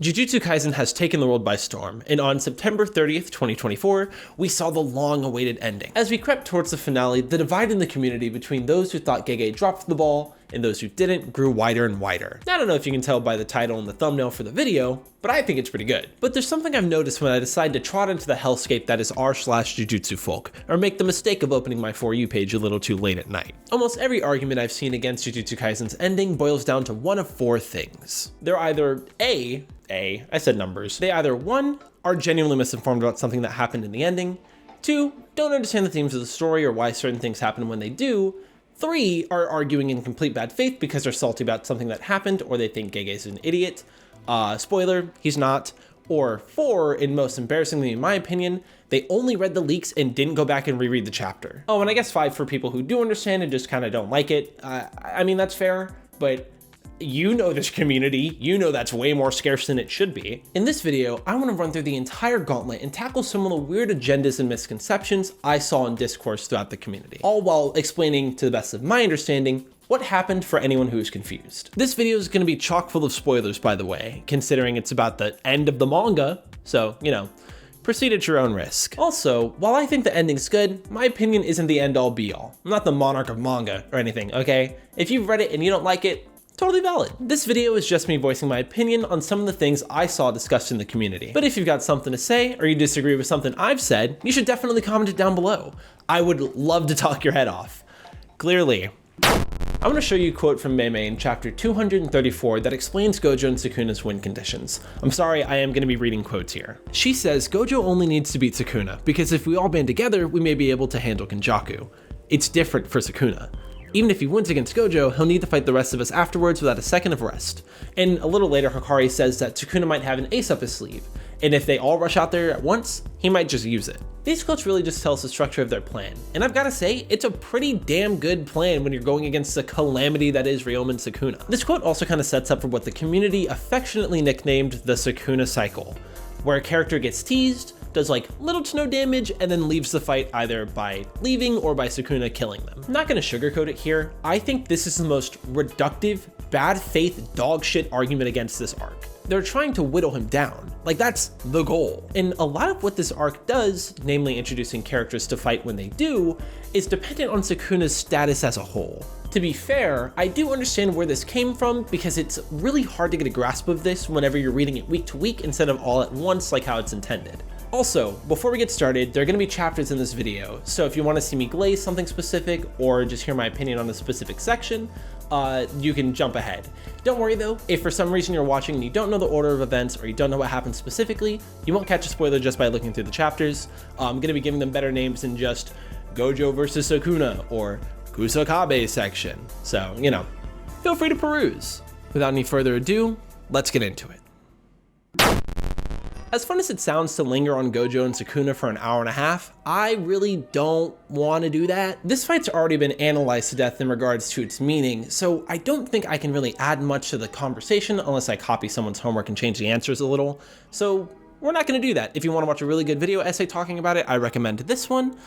Jujutsu Kaisen has taken the world by storm, and on September 30th, 2024, we saw the long-awaited ending. As we crept towards the finale, the divide in the community between those who thought Gege dropped the ball and those who didn't grew wider and wider. I don't know if you can tell by the title and the thumbnail for the video, but I think it's pretty good. But there's something I've noticed when I decide to trot into the hellscape that is r/Jujutsu folk, or make the mistake of opening my For You page a little too late at night. Almost every argument I've seen against Jujutsu Kaisen's ending boils down to one of four things. They're either I said numbers. They either 1, are genuinely misinformed about something that happened in the ending, 2, don't understand the themes of the story or why certain things happen when they do, 3, are arguing in complete bad faith because they're salty about something that happened or they think Gege's an idiot. Spoiler, he's not. Or 4, and most embarrassingly in my opinion, they only read the leaks and didn't go back and reread the chapter. Oh, and I guess 5 for people who do understand and just kind of don't like it. I mean, that's fair, but you know this community, you know that's way more scarce than it should be. In this video, I want to run through the entire gauntlet and tackle some of the weird agendas and misconceptions I saw in discourse throughout the community, all while explaining, to the best of my understanding, what happened for anyone who is confused. This video is going to be chock full of spoilers, by the way, considering it's about the end of the manga, so, you know, proceed at your own risk. Also, while I think the ending's good, my opinion isn't the end-all be-all. I'm not the monarch of manga or anything, okay? If you've read it and you don't like it, totally valid. This video is just me voicing my opinion on some of the things I saw discussed in the community. But if you've got something to say or you disagree with something I've said, you should definitely comment it down below. I would love to talk your head off. Clearly. I'm going to show you a quote from Mei in chapter 234 that explains Gojo and Sukuna's win conditions. I'm sorry, I am going to be reading quotes here. She says, Gojo only needs to beat Sukuna, because if we all band together, we may be able to handle Kenjaku. It's different for Sukuna. Even if he wins against Gojo, he'll need to fight the rest of us afterwards without a second of rest. And a little later, Hikari says that Sukuna might have an ace up his sleeve, and if they all rush out there at once, he might just use it. These quotes really just tell us the structure of their plan, and I've gotta say, it's a pretty damn good plan when you're going against the calamity that is Ryomen Sukuna. This quote also kind of sets up for what the community affectionately nicknamed the Sukuna cycle, where a character gets teased, does like little to no damage, and then leaves the fight either by leaving or by Sukuna killing them. I'm not gonna sugarcoat it here. I think this is the most reductive, bad faith, dog shit argument against this arc. They're trying to whittle him down. Like, that's the goal. And a lot of what this arc does, namely introducing characters to fight when they do, is dependent on Sukuna's status as a whole. To be fair, I do understand where this came from because it's really hard to get a grasp of this whenever you're reading it week to week instead of all at once like how it's intended. Also, before we get started, there are going to be chapters in this video, so if you want to see me glaze something specific or just hear my opinion on a specific section, you can jump ahead. Don't worry though, if for some reason you're watching and you don't know the order of events or you don't know what happened specifically, you won't catch a spoiler just by looking through the chapters. I'm going to be giving them better names than just Gojo versus Sukuna or Kusakabe section, so, you know, feel free to peruse. Without any further ado, let's get into it. As fun as it sounds to linger on Gojo and Sukuna for an hour and a half, I really don't want to do that. This fight's already been analyzed to death in regards to its meaning, so I don't think I can really add much to the conversation unless I copy someone's homework and change the answers a little, so we're not going to do that. If you want to watch a really good video essay talking about it, I recommend this one.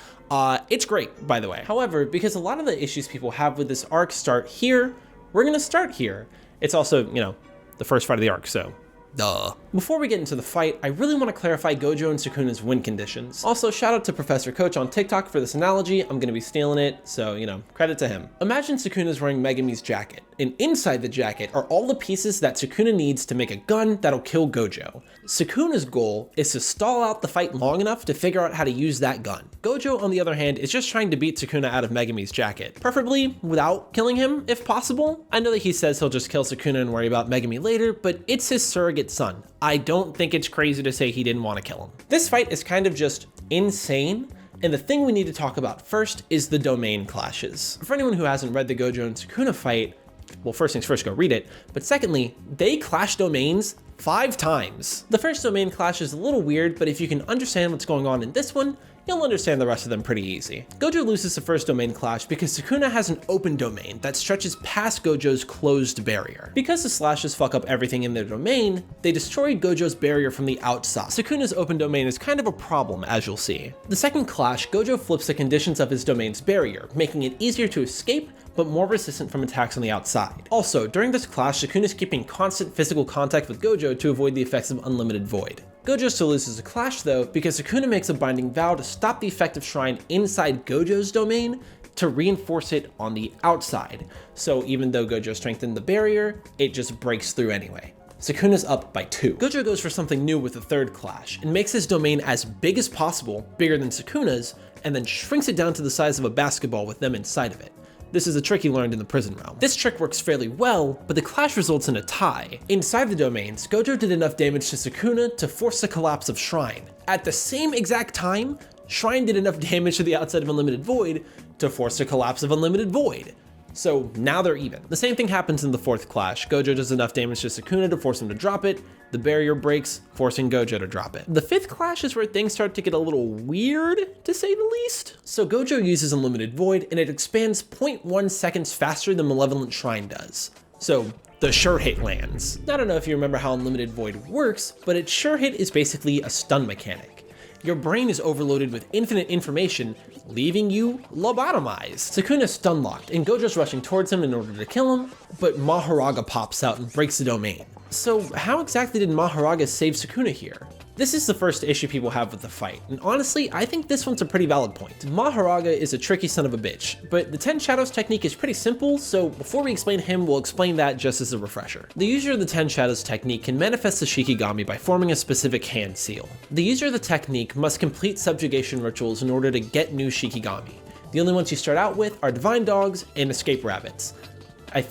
It's great, by the way. However, because a lot of the issues people have with this arc start here, we're going to start here. It's also, you know, the first fight of the arc, so duh. Before we get into the fight, I really want to clarify Gojo and Sukuna's win conditions. Also, shout out to Professor Coach on TikTok for this analogy. I'm going to be stealing it, so, you know, credit to him. Imagine Sukuna's wearing Megami's jacket, and inside the jacket are all the pieces that Sukuna needs to make a gun that'll kill Gojo. Sukuna's goal is to stall out the fight long enough to figure out how to use that gun. Gojo, on the other hand, is just trying to beat Sukuna out of Megami's jacket, preferably without killing him, if possible. I know that he says he'll just kill Sukuna and worry about Megami later, but it's his surrogate son. I don't think it's crazy to say he didn't want to kill him. This fight is kind of just insane, and the thing we need to talk about first is the domain clashes. For anyone who hasn't read the Gojo and Sukuna fight, well, first things first, go read it, but secondly, they clash domains 5 times. The first domain clash is a little weird, but if you can understand what's going on in this one, you'll understand the rest of them pretty easy. Gojo loses the first domain clash because Sukuna has an open domain that stretches past Gojo's closed barrier. Because the slashes fuck up everything in their domain, they destroyed Gojo's barrier from the outside. Sukuna's open domain is kind of a problem, as you'll see. The second clash, Gojo flips the conditions of his domain's barrier, making it easier to escape, but more resistant from attacks on the outside. Also, during this clash, Sukuna is keeping constant physical contact with Gojo to avoid the effects of Unlimited Void. Gojo still loses the clash though, because Sukuna makes a binding vow to stop the effective shrine inside Gojo's domain to reinforce it on the outside. So even though Gojo strengthened the barrier, it just breaks through anyway. Sukuna's up by 2. Gojo goes for something new with the third clash and makes his domain as big as possible, bigger than Sukuna's, and then shrinks it down to the size of a basketball with them inside of it. This is a trick he learned in the prison realm. This trick works fairly well, but the clash results in a tie. Inside the domains, Gojo did enough damage to Sukuna to force the collapse of Shrine. At the same exact time, Shrine did enough damage to the outside of Unlimited Void to force the collapse of Unlimited Void. So now they're even. The same thing happens in the fourth clash. Gojo does enough damage to Sukuna to force him to drop it. The barrier breaks, forcing Gojo to drop it. The fifth clash is where things start to get a little weird, to say the least. So Gojo uses Unlimited Void, and it expands 0.1 seconds faster than Malevolent Shrine does. So the sure hit lands. I don't know if you remember how Unlimited Void works, but its sure hit is basically a stun mechanic. Your brain is overloaded with infinite information, leaving you lobotomized. Sukuna's stun locked, and Gojo's rushing towards him in order to kill him, but Mahoraga pops out and breaks the domain. So how exactly did Mahoraga save Sukuna here? This is the first issue people have with the fight, and honestly, I think this one's a pretty valid point. Mahoraga is a tricky son of a bitch, but the 10 Shadows technique is pretty simple, so before we explain him, we'll explain that just as a refresher. The user of the 10 Shadows technique can manifest the Shikigami by forming a specific hand seal. The user of the technique must complete subjugation rituals in order to get new Shikigami. The only ones you start out with are Divine Dogs and Escape Rabbits.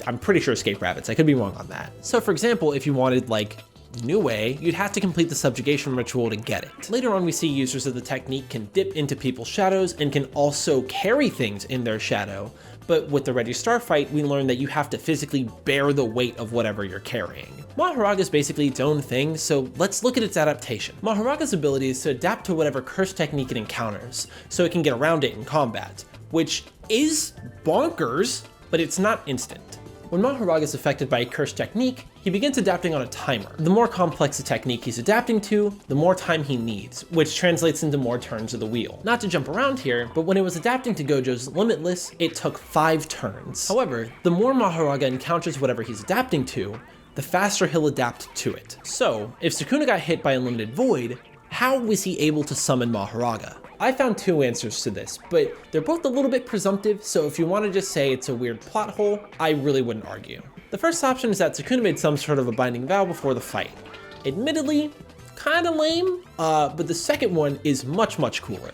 I'm pretty sure Escape Rabbits, I could be wrong on that. So for example, if you wanted like Nue, you'd have to complete the subjugation ritual to get it. Later on, we see users of the technique can dip into people's shadows and can also carry things in their shadow, but with the Ready Star fight, we learn that you have to physically bear the weight of whatever you're carrying. Mahoraga is basically its own thing, so let's look at its adaptation. Maharaga's ability is to adapt to whatever curse technique it encounters, so it can get around it in combat, which is bonkers, but it's not instant. When Mahoraga is affected by a cursed technique, he begins adapting on a timer. The more complex the technique he's adapting to, the more time he needs, which translates into more turns of the wheel. Not to jump around here, but when it was adapting to Gojo's Limitless, it took 5 turns. However, the more Mahoraga encounters whatever he's adapting to, the faster he'll adapt to it. So, if Sukuna got hit by Unlimited Void, how was he able to summon Mahoraga? I found 2 answers to this, but they're both a little bit presumptive, so if you want to just say it's a weird plot hole, I really wouldn't argue. The first option is that Sukuna made some sort of a binding vow before the fight. Admittedly, kinda lame, but the second one is much cooler.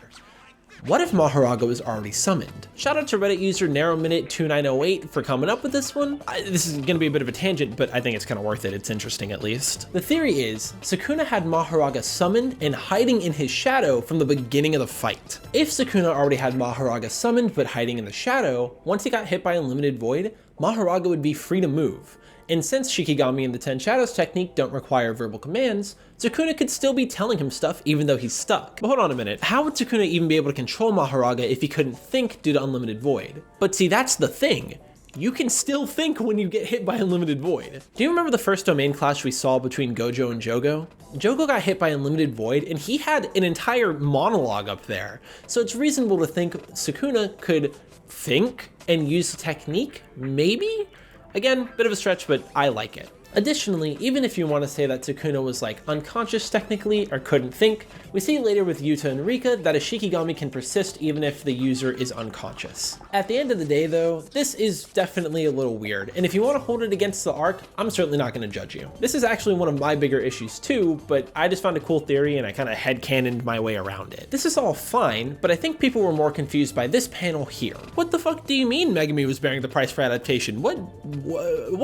What if Mahoraga was already summoned? Shout out to Reddit user NarrowMinute2908 for coming up with this one. This is gonna be a bit of a tangent, but I think it's kinda worth it. It's interesting at least. The theory is, Sukuna had Mahoraga summoned and hiding in his shadow from the beginning of the fight. If Sukuna already had Mahoraga summoned but hiding in the shadow, once he got hit by Unlimited Void, Mahoraga would be free to move. And since Shikigami and the 10 Shadows technique don't require verbal commands, Sukuna could still be telling him stuff even though he's stuck. But hold on a minute, how would Sukuna even be able to control Mahoraga if he couldn't think due to Unlimited Void? But see, that's the thing. You can still think when you get hit by Unlimited Void. Do you remember the first domain clash we saw between Gojo and Jogo? Jogo got hit by Unlimited Void and he had an entire monologue up there. So it's reasonable to think Sukuna could think and use the technique, maybe? Again, bit of a stretch, but I like it. Additionally, even if you want to say that Sukuna was like unconscious technically or couldn't think, we see later with Yuta and Rika that a Shikigami can persist even if the user is unconscious. At the end of the day though, this is definitely a little weird, and if you want to hold it against the arc, I'm certainly not going to judge you. This is actually one of my bigger issues too, but I just found a cool theory and I kind of headcanoned my way around it. This is all fine, but I think people were more confused by this panel here. What the fuck do you mean Megumi was bearing the price for adaptation? What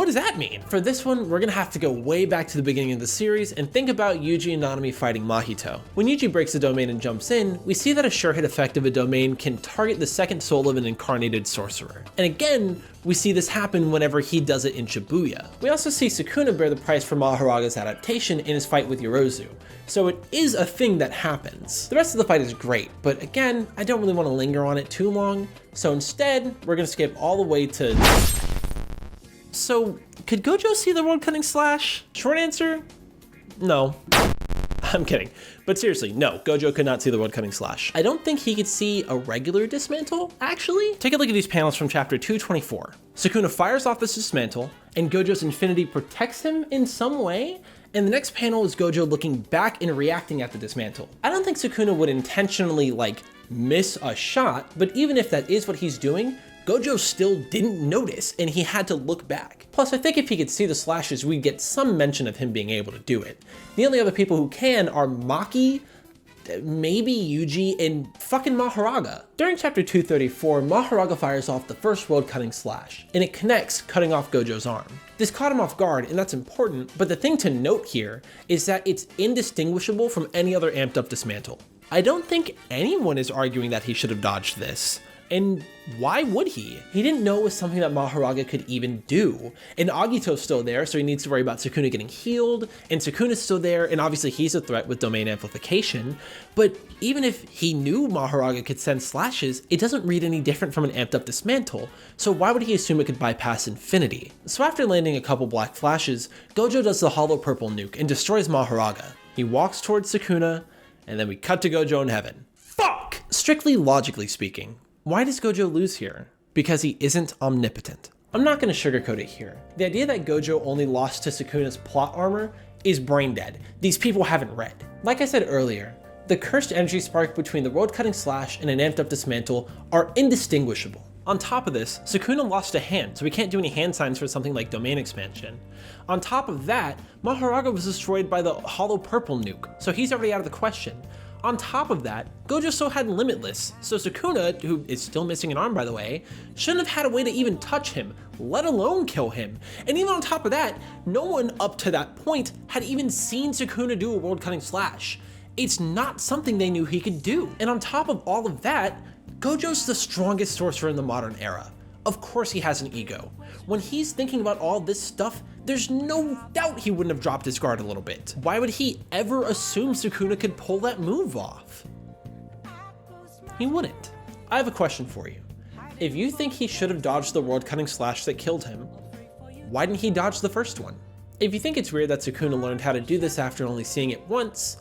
does that mean? For this one, we're gonna have to go way back to the beginning of the series and think about Yuji and Nanami fighting Mahito. When Yuji breaks the domain and jumps in, we see that a sure hit effect of a domain can target the second soul of an incarnated sorcerer. And again, we see this happen whenever he does it in Shibuya. We also see Sukuna bear the price for Mahoraga's adaptation in his fight with Yorozu, so it is a thing that happens. The rest of the fight is great, but again, I don't really want to linger on it too long, so instead, we're gonna skip all the way to... So, could Gojo see the world cutting slash? Short answer, no. I'm kidding. But seriously, no, Gojo could not see the world cutting slash. I don't think he could see a regular dismantle, actually. Take a look at these panels from chapter 224. Sukuna fires off this dismantle, and Gojo's infinity protects him in some way, and the next panel is Gojo looking back and reacting at the dismantle. I don't think Sukuna would intentionally, like, miss a shot, but even if that is what he's doing, Gojo still didn't notice, and he had to look back. Plus, I think if he could see the slashes, we'd get some mention of him being able to do it. The only other people who can are Maki, maybe Yuji, and fucking Mahoraga. During chapter 234, Mahoraga fires off the first world-cutting slash, and it connects, cutting off Gojo's arm. This caught him off guard, and that's important, but the thing to note here is that it's indistinguishable from any other amped up dismantle. I don't think anyone is arguing that he should have dodged this. And why would he? He didn't know it was something that Mahoraga could even do. And Agito's still there, so he needs to worry about Sukuna getting healed, and Sukuna's still there, and obviously he's a threat with domain amplification. But even if he knew Mahoraga could send slashes, it doesn't read any different from an amped up dismantle, so why would he assume it could bypass infinity? So after landing a couple black flashes, Gojo does the hollow purple nuke and destroys Mahoraga. He walks towards Sukuna, and then we cut to Gojo in heaven. Fuck! Strictly logically speaking, why does Gojo lose here? Because he isn't omnipotent. I'm not going to sugarcoat it here. The idea that Gojo only lost to Sukuna's plot armor is brain dead. These people haven't read. Like I said earlier, the cursed energy spark between the world-cutting slash and an amped up dismantle are indistinguishable. On top of this, Sukuna lost a hand, so we can't do any hand signs for something like domain expansion. On top of that, Mahoraga was destroyed by the hollow purple nuke, so he's already out of the question. On top of that, Gojo still had Limitless, so Sukuna, who is still missing an arm by the way, shouldn't have had a way to even touch him, let alone kill him. And even on top of that, no one up to that point had even seen Sukuna do a world-cutting slash. It's not something they knew he could do. And on top of all of that, Gojo's the strongest sorcerer in the modern era. Of course he has an ego. When he's thinking about all this stuff, there's no doubt he wouldn't have dropped his guard a little bit. Why would he ever assume Sukuna could pull that move off? He wouldn't. I have a question for you. If you think he should have dodged the world-cutting slash that killed him, why didn't he dodge the first one? If you think it's weird that Sukuna learned how to do this after only seeing it once,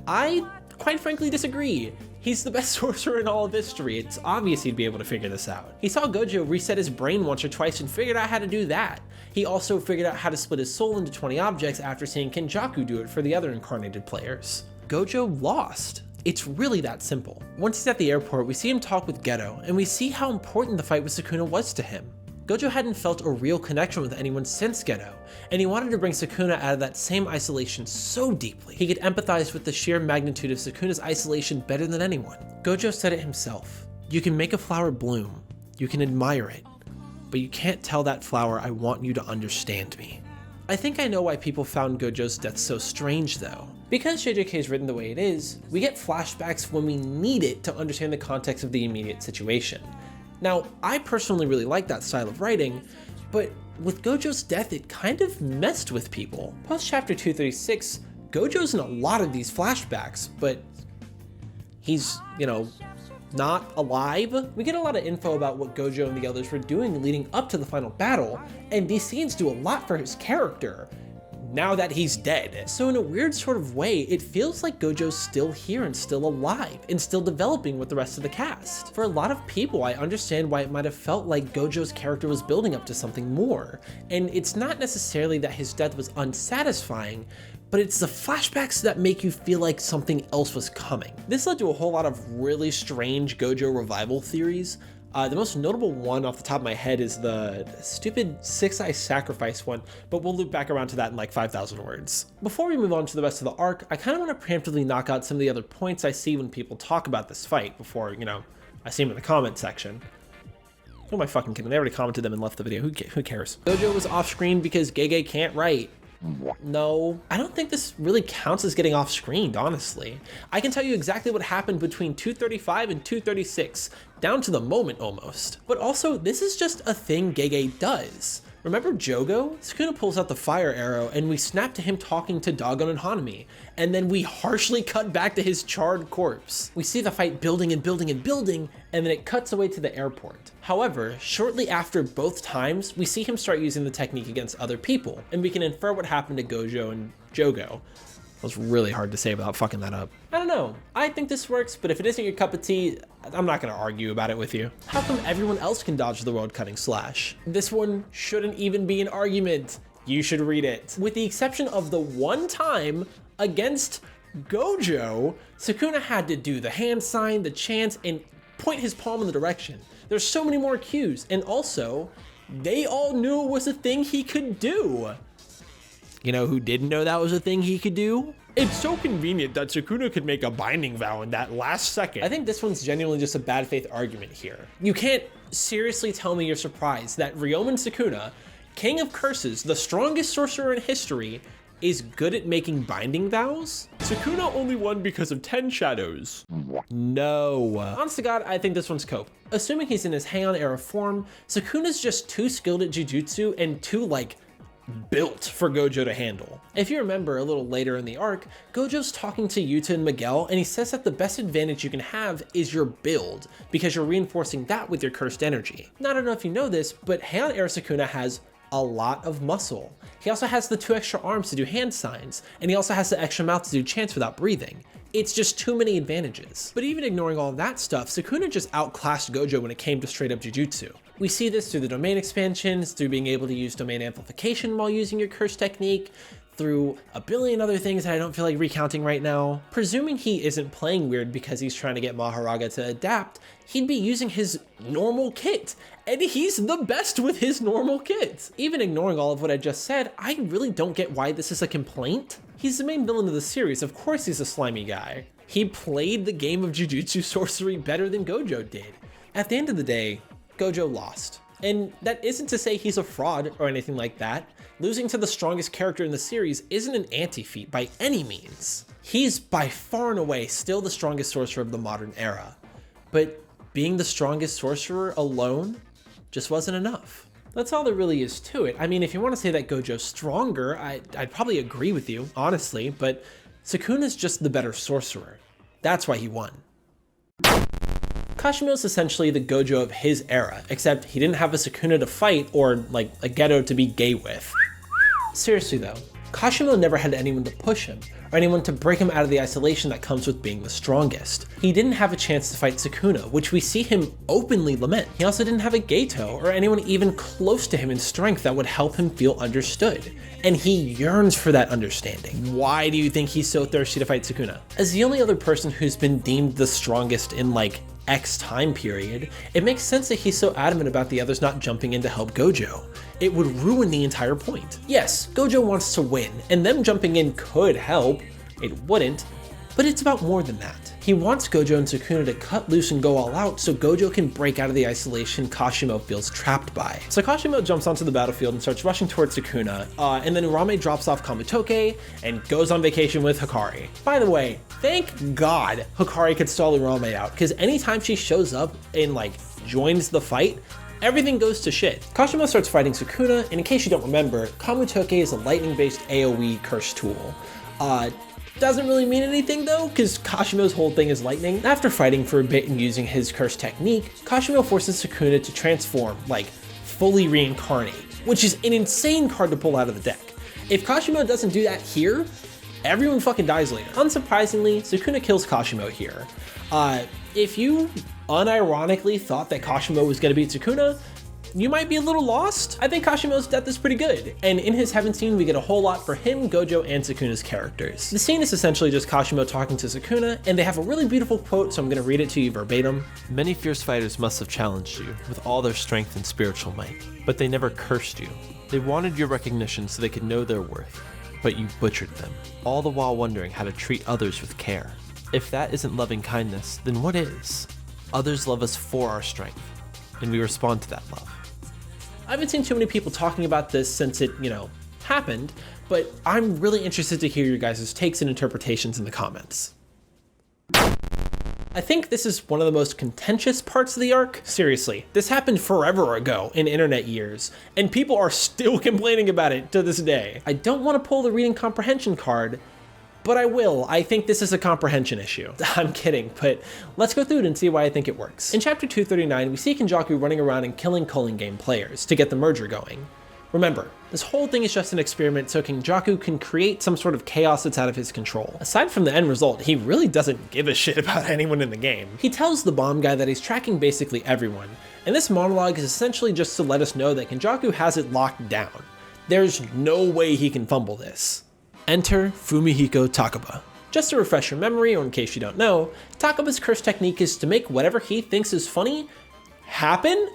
I quite frankly disagree. He's the best sorcerer in all of history. It's obvious he'd be able to figure this out. He saw Gojo reset his brain once or twice and figured out how to do that. He also figured out how to split his soul into 20 objects after seeing Kenjaku do it for the other incarnated players. Gojo lost. It's really that simple. Once he's at the airport, we see him talk with Geto, and we see how important the fight with Sukuna was to him. Gojo hadn't felt a real connection with anyone since Geto, and he wanted to bring Sukuna out of that same isolation so deeply. He could empathize with the sheer magnitude of Sukuna's isolation better than anyone. Gojo said it himself. You can make a flower bloom, you can admire it, but you can't tell that flower I want you to understand me. I think I know why people found Gojo's death so strange though. Because JJK is written the way it is, we get flashbacks when we need it to understand the context of the immediate situation. Now, I personally really like that style of writing, but with Gojo's death, it kind of messed with people. Post chapter 236, Gojo's in a lot of these flashbacks, but he's, not alive. We get a lot of info about what Gojo and the others were doing leading up to the final battle, and these scenes do a lot for his character now that he's dead. So in a weird sort of way, it feels like Gojo's still here and still alive and still developing with the rest of the cast. For a lot of people, I understand why it might have felt like Gojo's character was building up to something more. And it's not necessarily that his death was unsatisfying, but it's the flashbacks that make you feel like something else was coming. This led to a whole lot of really strange Gojo revival theories. The most notable one off the top of my head is the stupid XIII sacrifice one, but we'll loop back around to that in like 5,000 words. Before we move on to the rest of the arc, I kind of want to preemptively knock out some of the other points I see when people talk about this fight before, I see them in the comment section. Who am I fucking kidding? They already commented them and left the video. Who cares? Gojo was off screen because Gege can't write. No, I don't think this really counts as getting off-screened, honestly. I can tell you exactly what happened between 235 and 236, down to the moment almost. But also, this is just a thing Gege does. Remember Jogo? Sukuna pulls out the fire arrow and we snap to him talking to Dagon and Hanami, and then we harshly cut back to his charred corpse. We see the fight building and building and building, and then it cuts away to the airport. However, shortly after both times, we see him start using the technique against other people, and we can infer what happened to Gojo and Jogo. was really hard to say without fucking that up. I don't know. I think this works, but if it isn't your cup of tea, I'm not gonna argue about it with you. How come everyone else can dodge the world-cutting slash? This one shouldn't even be an argument. You should read it. With the exception of the one time against Gojo, Sukuna had to do the hand sign, the chants, and point his palm in the direction. There's so many more cues, and also, they all knew it was a thing he could do. You know who didn't know that was a thing he could do? It's so convenient that Sukuna could make a binding vow in that last second. I think this one's genuinely just a bad faith argument here. You can't seriously tell me you're surprised that Ryomen Sukuna, King of Curses, the strongest sorcerer in history, is good at making binding vows? Sukuna only won because of 10 shadows. No. Honest to God, I think this one's cope. Assuming he's in his Heian era form, Sukuna's just too skilled at Jujutsu and too, like, built for Gojo to handle. If you remember a little later in the arc, Gojo's talking to Yuta and Miguel, and he says that the best advantage you can have is your build, because you're reinforcing that with your cursed energy. Now, I don't know if you know this, but Heian era Sukuna has a lot of muscle. He also has the 2 extra arms to do hand signs, and he also has the extra mouth to do chants without breathing. It's just too many advantages. But even ignoring all that stuff, Sukuna just outclassed Gojo when it came to straight up Jujutsu. We see this through the domain expansions, through being able to use domain amplification while using your curse technique, through a billion other things that I don't feel like recounting right now. Presuming he isn't playing weird because he's trying to get Maharaga to adapt, he'd be using his normal kit, and he's the best with his normal kit. Even ignoring all of what I just said, I really don't get why this is a complaint. He's the main villain of the series, of course he's a slimy guy. He played the game of Jujutsu sorcery better than Gojo did. At the end of the day, Gojo lost. And that isn't to say he's a fraud or anything like that. Losing to the strongest character in the series isn't an anti-feat by any means. He's by far and away still the strongest sorcerer of the modern era. But being the strongest sorcerer alone just wasn't enough. That's all there really is to it. I mean, if you want to say that Gojo's stronger, I'd probably agree with you, honestly, but Sukuna's just the better sorcerer. That's why he won. Kashimo's essentially the Gojo of his era, except he didn't have a Sukuna to fight or like a Geto to be gay with. Seriously though, Kashimo never had anyone to push him or anyone to break him out of the isolation that comes with being the strongest. He didn't have a chance to fight Sukuna, which we see him openly lament. He also didn't have a Geto or anyone even close to him in strength that would help him feel understood. And he yearns for that understanding. Why do you think he's so thirsty to fight Sukuna? As the only other person who's been deemed the strongest in like X time period, it makes sense that he's so adamant about the others not jumping in to help Gojo. It would ruin the entire point. Yes, Gojo wants to win, and them jumping in could help. It wouldn't, but it's about more than that. He wants Gojo and Sukuna to cut loose and go all out so Gojo can break out of the isolation Kashimo feels trapped by. So Kashimo jumps onto the battlefield and starts rushing towards Sukuna, and then Rame drops off Kamutoke and goes on vacation with Hikari. By the way, thank God Hikari could stall Rame out, because anytime she shows up and like joins the fight, everything goes to shit. Kashimo starts fighting Sukuna, and in case you don't remember, Kamutoke is a lightning-based AoE curse tool. Doesn't really mean anything though, because Kashimo's whole thing is lightning. After fighting for a bit and using his curse technique, Kashimo forces Sukuna to transform, like fully reincarnate, which is an insane card to pull out of the deck. If Kashimo doesn't do that here, everyone fucking dies later. Unsurprisingly, Sukuna kills Kashimo here. If you unironically thought that Kashimo was gonna beat Sukuna, you might be a little lost. I think Kashimo's death is pretty good, and in his heaven scene we get a whole lot for him, Gojo, and Sukuna's characters. The scene is essentially just Kashimo talking to Sukuna, and they have a really beautiful quote, so I'm gonna read it to you verbatim. Many fierce fighters must have challenged you with all their strength and spiritual might, but they never cursed you. They wanted your recognition so they could know their worth, but you butchered them, all the while wondering how to treat others with care. If that isn't loving kindness, then what is? Others love us for our strength, and we respond to that love. I haven't seen too many people talking about this since it, happened, but I'm really interested to hear your guys' takes and interpretations in the comments. I think this is one of the most contentious parts of the arc. Seriously, this happened forever ago in internet years, and people are still complaining about it to this day. I don't want to pull the reading comprehension card, but I will. I think this is a comprehension issue. I'm kidding, but let's go through it and see why I think it works. In chapter 239, we see Kenjaku running around and killing Culling Game players to get the merger going. Remember, this whole thing is just an experiment so Kenjaku can create some sort of chaos that's out of his control. Aside from the end result, he really doesn't give a shit about anyone in the game. He tells the bomb guy that he's tracking basically everyone, and this monologue is essentially just to let us know that Kenjaku has it locked down. There's no way he can fumble this. Enter Fumihiko Takaba. Just to refresh your memory, or in case you don't know, Takaba's curse technique is to make whatever he thinks is funny happen.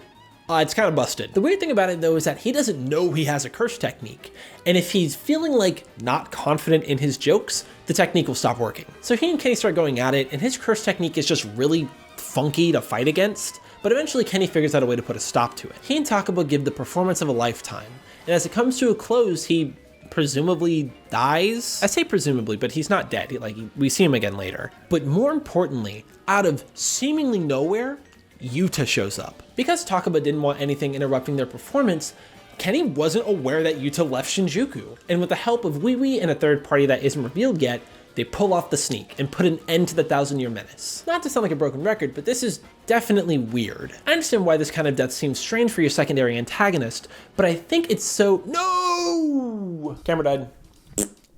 It's kind of busted. The weird thing about it though is that he doesn't know he has a curse technique, and if he's feeling like not confident in his jokes, the technique will stop working. So he and Kenny start going at it, and his curse technique is just really funky to fight against, but eventually Kenny figures out a way to put a stop to it. He and Takaba give the performance of a lifetime, and as it comes to a close, he presumably dies. I say presumably, but he's not dead. We see him again later. But more importantly, out of seemingly nowhere, Yuta shows up. Because Takaba didn't want anything interrupting their performance, Kenny wasn't aware that Yuta left Shinjuku, and with the help of VIII and a third party that isn't revealed yet, they pull off the sneak and put an end to the 1,000-year menace. Not to sound like a broken record, but this is definitely weird. I understand why this kind of death seems strange for your secondary antagonist, but I think it's so— No! Camera died.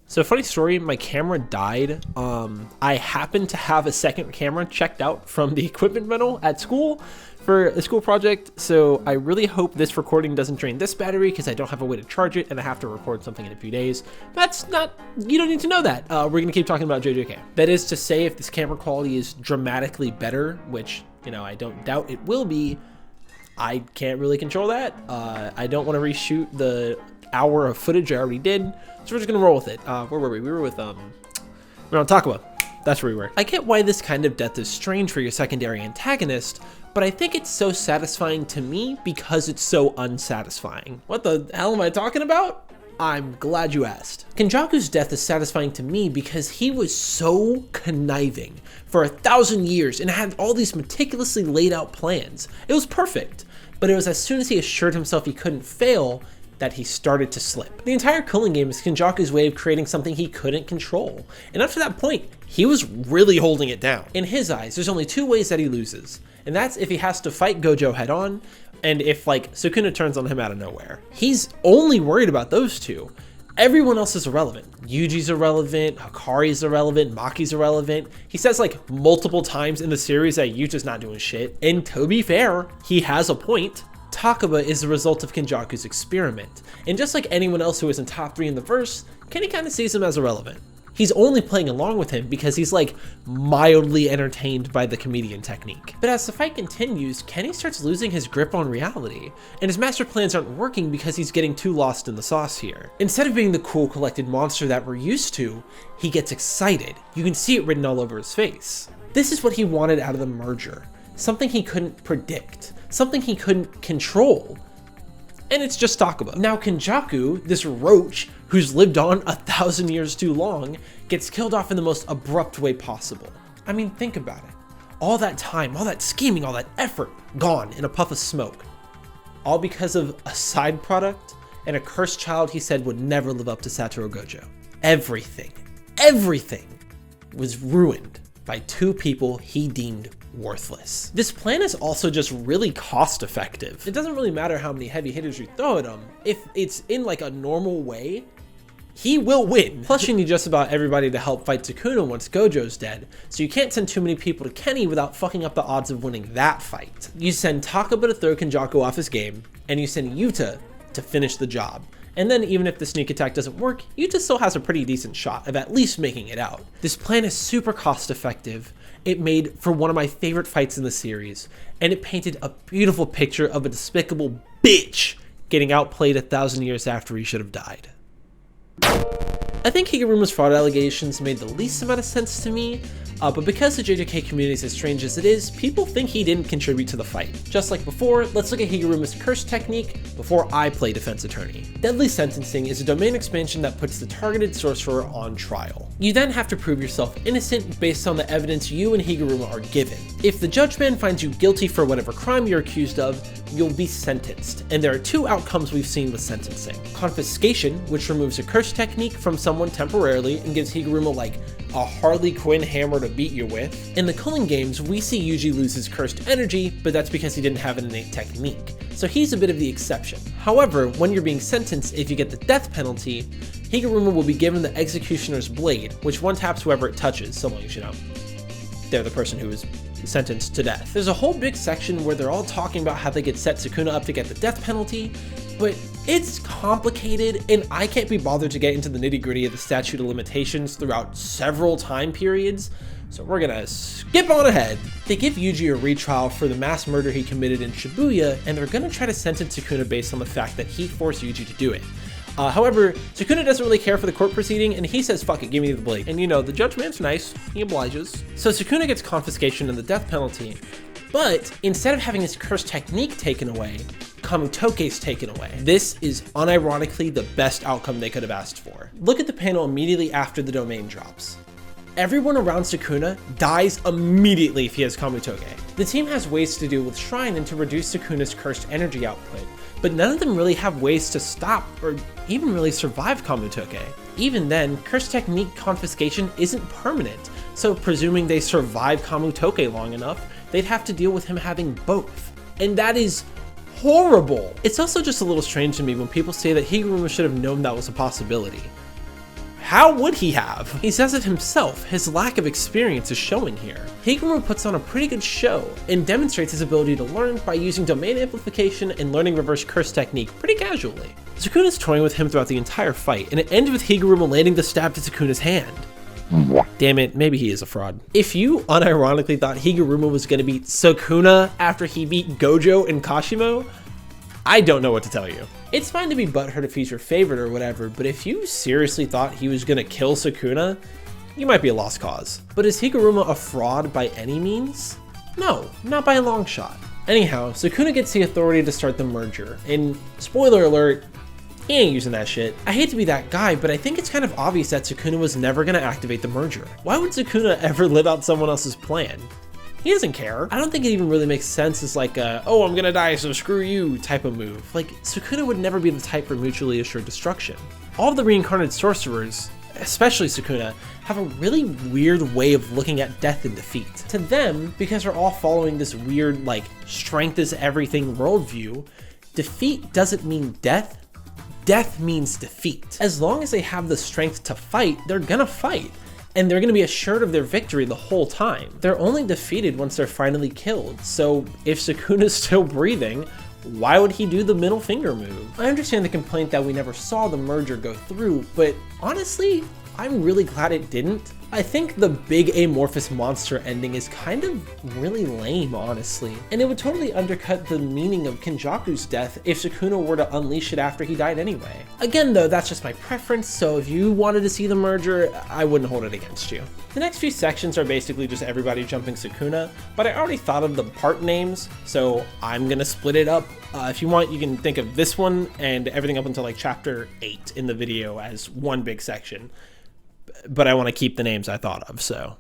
So funny story, my camera died. I happened to have a second camera checked out from the equipment rental at school for a school project, so I really hope this recording doesn't drain this battery because I don't have a way to charge it and I have to record something in a few days. That's not— you don't need to know that. We're gonna keep talking about JJK. That is to say, if this camera quality is dramatically better, which, you know, I don't doubt it will be, I can't really control that. I don't want to reshoot the hour of footage I already did, so we're just gonna roll with it. Where were we? We were with, we were on Takaba. That's where we were. I get why this kind of death is strange for your secondary antagonist, but I think it's so satisfying to me because it's so unsatisfying. What the hell am I talking about? I'm glad you asked. Kenjaku's death is satisfying to me because he was so conniving for 1,000 years and had all these meticulously laid out plans. It was perfect, but it was as soon as he assured himself he couldn't fail that he started to slip. The entire Culling game is Kenjaku's way of creating something he couldn't control, and up to that point, he was really holding it down. In his eyes, there's only two ways that he loses, and that's if he has to fight Gojo head on, and if like Sukuna turns on him out of nowhere. He's only worried about those two. Everyone else is irrelevant. Yuji's irrelevant, Hikari's irrelevant, Maki's irrelevant. He says like multiple times in the series that Yuta's not doing shit, and to be fair, he has a point. Takaba is the result of Kenjaku's experiment, and just like anyone else who isn't top 3 in the verse, Kenny kind of sees him as irrelevant. He's only playing along with him because he's like mildly entertained by the comedian technique. But as the fight continues, Kenny starts losing his grip on reality, and his master plans aren't working because he's getting too lost in the sauce here. Instead of being the cool collected monster that we're used to, he gets excited. You can see it written all over his face. This is what he wanted out of the merger. Something he couldn't predict, something he couldn't control. And it's just Takaba. Now Kenjaku, this roach who's lived on 1,000 years too long, gets killed off in the most abrupt way possible. I mean, think about it. All that time, all that scheming, all that effort, gone in a puff of smoke. All because of a side product and a cursed child he said would never live up to Satoru Gojo. Everything was ruined by two people he deemed worthless. This plan is also just really cost effective. It doesn't really matter how many heavy hitters you throw at him. If it's in like a normal way, he will win. Plus you need just about everybody to help fight Sukuna once Gojo's dead, so you can't send too many people to Kenny without fucking up the odds of winning that fight. You send Takaba to throw Kenjaku off his game, and you send Yuta to finish the job. And then even if the sneak attack doesn't work, Yuta still has a pretty decent shot of at least making it out. This plan is super cost effective. It made for one of my favorite fights in the series, and it painted a beautiful picture of a despicable bitch getting outplayed 1,000 years after he should have died. I think Higuruma's fraud allegations made the least amount of sense to me, but because the JJK community is as strange as it is, people think he didn't contribute to the fight. Just like before, let's look at Higuruma's curse technique before I play defense attorney. Deadly Sentencing is a domain expansion that puts the targeted sorcerer on trial. You then have to prove yourself innocent based on the evidence you and Higuruma are given. If the judgman finds you guilty for whatever crime you're accused of, you'll be sentenced, and there are two outcomes we've seen with sentencing. Confiscation, which removes a curse technique from someone temporarily and gives Higuruma like a Harley Quinn hammer to beat you with. In the Culling games, we see Yuji lose his cursed energy, but that's because he didn't have an innate technique. so he's a bit of the exception. However, when you're being sentenced, if you get the death penalty, Higuruma will be given the Executioner's Blade, which one taps whoever it touches, so long as you know they're the person who is sentenced to death. There's a whole big section where they're all talking about how they could set Sukuna up to get the death penalty, but it's complicated and I can't be bothered to get into the nitty-gritty of the statute of limitations throughout several time periods, so we're gonna skip on ahead. They give Yuji a retrial for the mass murder he committed in Shibuya, and they're gonna try to sentence Sukuna based on the fact that he forced Yuji to do it. However, Sukuna doesn't really care for the court proceeding, and he says, fuck it, give me the blade. And you know, the judge man's nice, he obliges. So Sukuna gets confiscation and the death penalty, but instead of having his cursed technique taken away, Kamutoke's taken away. This is unironically the best outcome they could have asked for. Look at the panel immediately after the domain drops. Everyone around Sukuna dies immediately if he has Kamutoke. The team has ways to deal with Shrine and to reduce Sukuna's cursed energy output, but none of them really have ways to stop or even really survive Kamutoke. Even then, cursed technique confiscation isn't permanent, so presuming they survive Kamutoke long enough, they'd have to deal with him having both. And that is horrible. It's also just a little strange to me when people say that Higuruma should have known that was a possibility. How would he have? He says it himself, his lack of experience is showing here. Higuruma puts on a pretty good show and demonstrates his ability to learn by using domain amplification and learning reverse curse technique pretty casually. Sukuna's toying with him throughout the entire fight, and it ends with Higuruma landing the stab to Sukuna's hand. Damn it, maybe he is a fraud. If you unironically thought Higuruma was gonna beat Sukuna after he beat Gojo and Kashimo, I don't know what to tell you. It's fine to be butthurt if he's your favorite or whatever, but if you seriously thought he was gonna kill Sukuna, you might be a lost cause. But is Higuruma a fraud by any means? No, not by a long shot. Anyhow, Sukuna gets the authority to start the merger, and spoiler alert, he ain't using that shit. I hate to be that guy, but I think it's kind of obvious that Sukuna was never gonna activate the merger. Why would Sukuna ever live out someone else's plan? He doesn't care. I don't think it even really makes sense as like a, oh, I'm gonna die, so screw you type of move. Like, Sukuna would never be the type for mutually assured destruction. All of the reincarnated sorcerers, especially Sukuna, have a really weird way of looking at death and defeat. To them, because they're all following this weird, like, strength is everything worldview, defeat doesn't mean death, death means defeat. As long as they have the strength to fight, they're gonna fight. And they're going to be assured of their victory the whole time. They're only defeated once they're finally killed, so if Sukuna's still breathing, why would he do the middle finger move? I understand the complaint that we never saw the merger go through, but honestly, I'm really glad it didn't. I think the big amorphous monster ending is kind of really lame, honestly. And it would totally undercut the meaning of Kenjaku's death if Sukuna were to unleash it after he died anyway. Again though, that's just my preference, so if you wanted to see the merger, I wouldn't hold it against you. The next few sections are basically just everybody jumping Sukuna, but I already thought of the part names, so I'm gonna split it up. If you want, you can think of this one and everything up until like chapter 8 in the video as one big section. But I want to keep the names I thought of, so.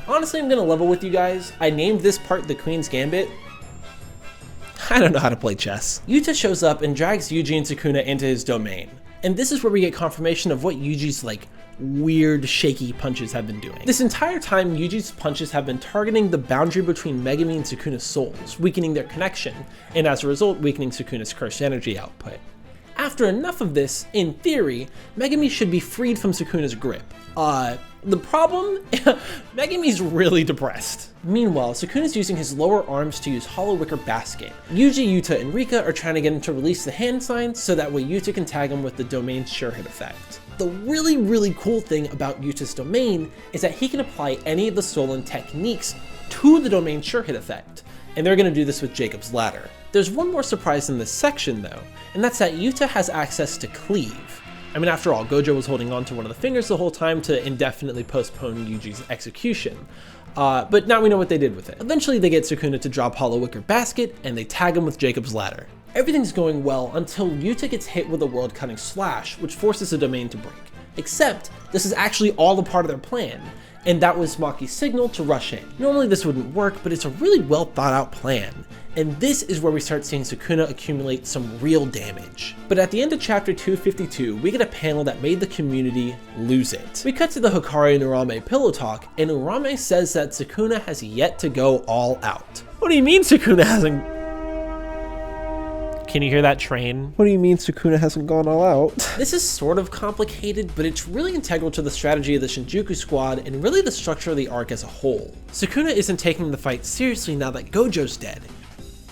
Honestly, I'm going to level with you guys. I named this part the Queen's Gambit. I don't know how to play chess. Yuta shows up and drags Yuji and Sukuna into his domain. And this is where we get confirmation of what Yuji's like weird shaky punches have been doing. This entire time, Yuji's punches have been targeting the boundary between Megumi and Sukuna's souls, weakening their connection, and as a result, weakening Sukuna's cursed energy output. After enough of this, in theory, Megumi should be freed from Sukuna's grip. The problem? Megumi's really depressed. Meanwhile, Sukuna's using his lower arms to use Hollow Wicker Basket. Yuji, Yuta, and Rika are trying to get him to release the hand sign so that way Yuta can tag him with the domain's sure hit effect. The really cool thing about Yuta's domain is that he can apply any of the stolen techniques to the domain's sure hit effect, and they're going to do this with Jacob's Ladder. There's one more surprise in this section though, and that's that Yuta has access to Cleave. I mean, after all, Gojo was holding on to one of the fingers the whole time to indefinitely postpone Yuji's execution. But now we know what they did with it. Eventually they get Sukuna to drop Hollow Wicker Basket, and they tag him with Jacob's Ladder. Everything's going well until Yuta gets hit with a world-cutting slash, which forces the domain to break. Except, this is actually all a part of their plan, and that was Maki's signal to rush in. Normally this wouldn't work, but it's a really well thought out plan. And this is where we start seeing Sukuna accumulate some real damage. But at the end of chapter 252, we get a panel that made the community lose it. We cut to the Hikari and Urame pillow talk, and Urame says that Sukuna has yet to go all out. What do you mean Sukuna hasn't? Can you hear that train? What do you mean Sukuna hasn't gone all out? This is sort of complicated, but it's really integral to the strategy of the Shinjuku squad and really the structure of the arc as a whole. Sukuna isn't taking the fight seriously now that Gojo's dead.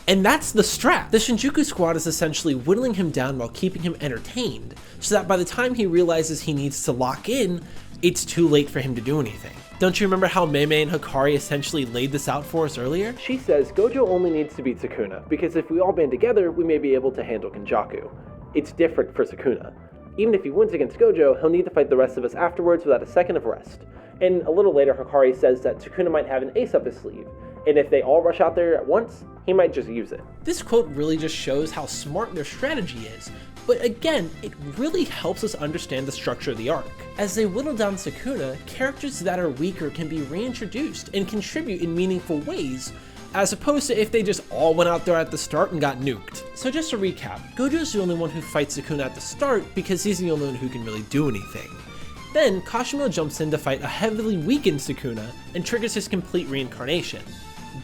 And that's the strat. The Shinjuku squad is essentially whittling him down while keeping him entertained, so that by the time he realizes he needs to lock in, it's too late for him to do anything. Don't you remember how Mei and Hikari essentially laid this out for us earlier? She says Gojo only needs to beat Sukuna, because if we all band together, we may be able to handle Kenjaku. It's different for Sukuna. Even if he wins against Gojo, he'll need to fight the rest of us afterwards without a second of rest. And a little later, Hikari says that Sukuna might have an ace up his sleeve, and if they all rush out there at once, he might just use it. This quote really just shows how smart their strategy is, but again, it really helps us understand the structure of the arc. As they whittle down Sukuna, characters that are weaker can be reintroduced and contribute in meaningful ways, as opposed to if they just all went out there at the start and got nuked. So just to recap, Gojo's the only one who fights Sukuna at the start because he's the only one who can really do anything. Then, Kashimo jumps in to fight a heavily weakened Sukuna and triggers his complete reincarnation.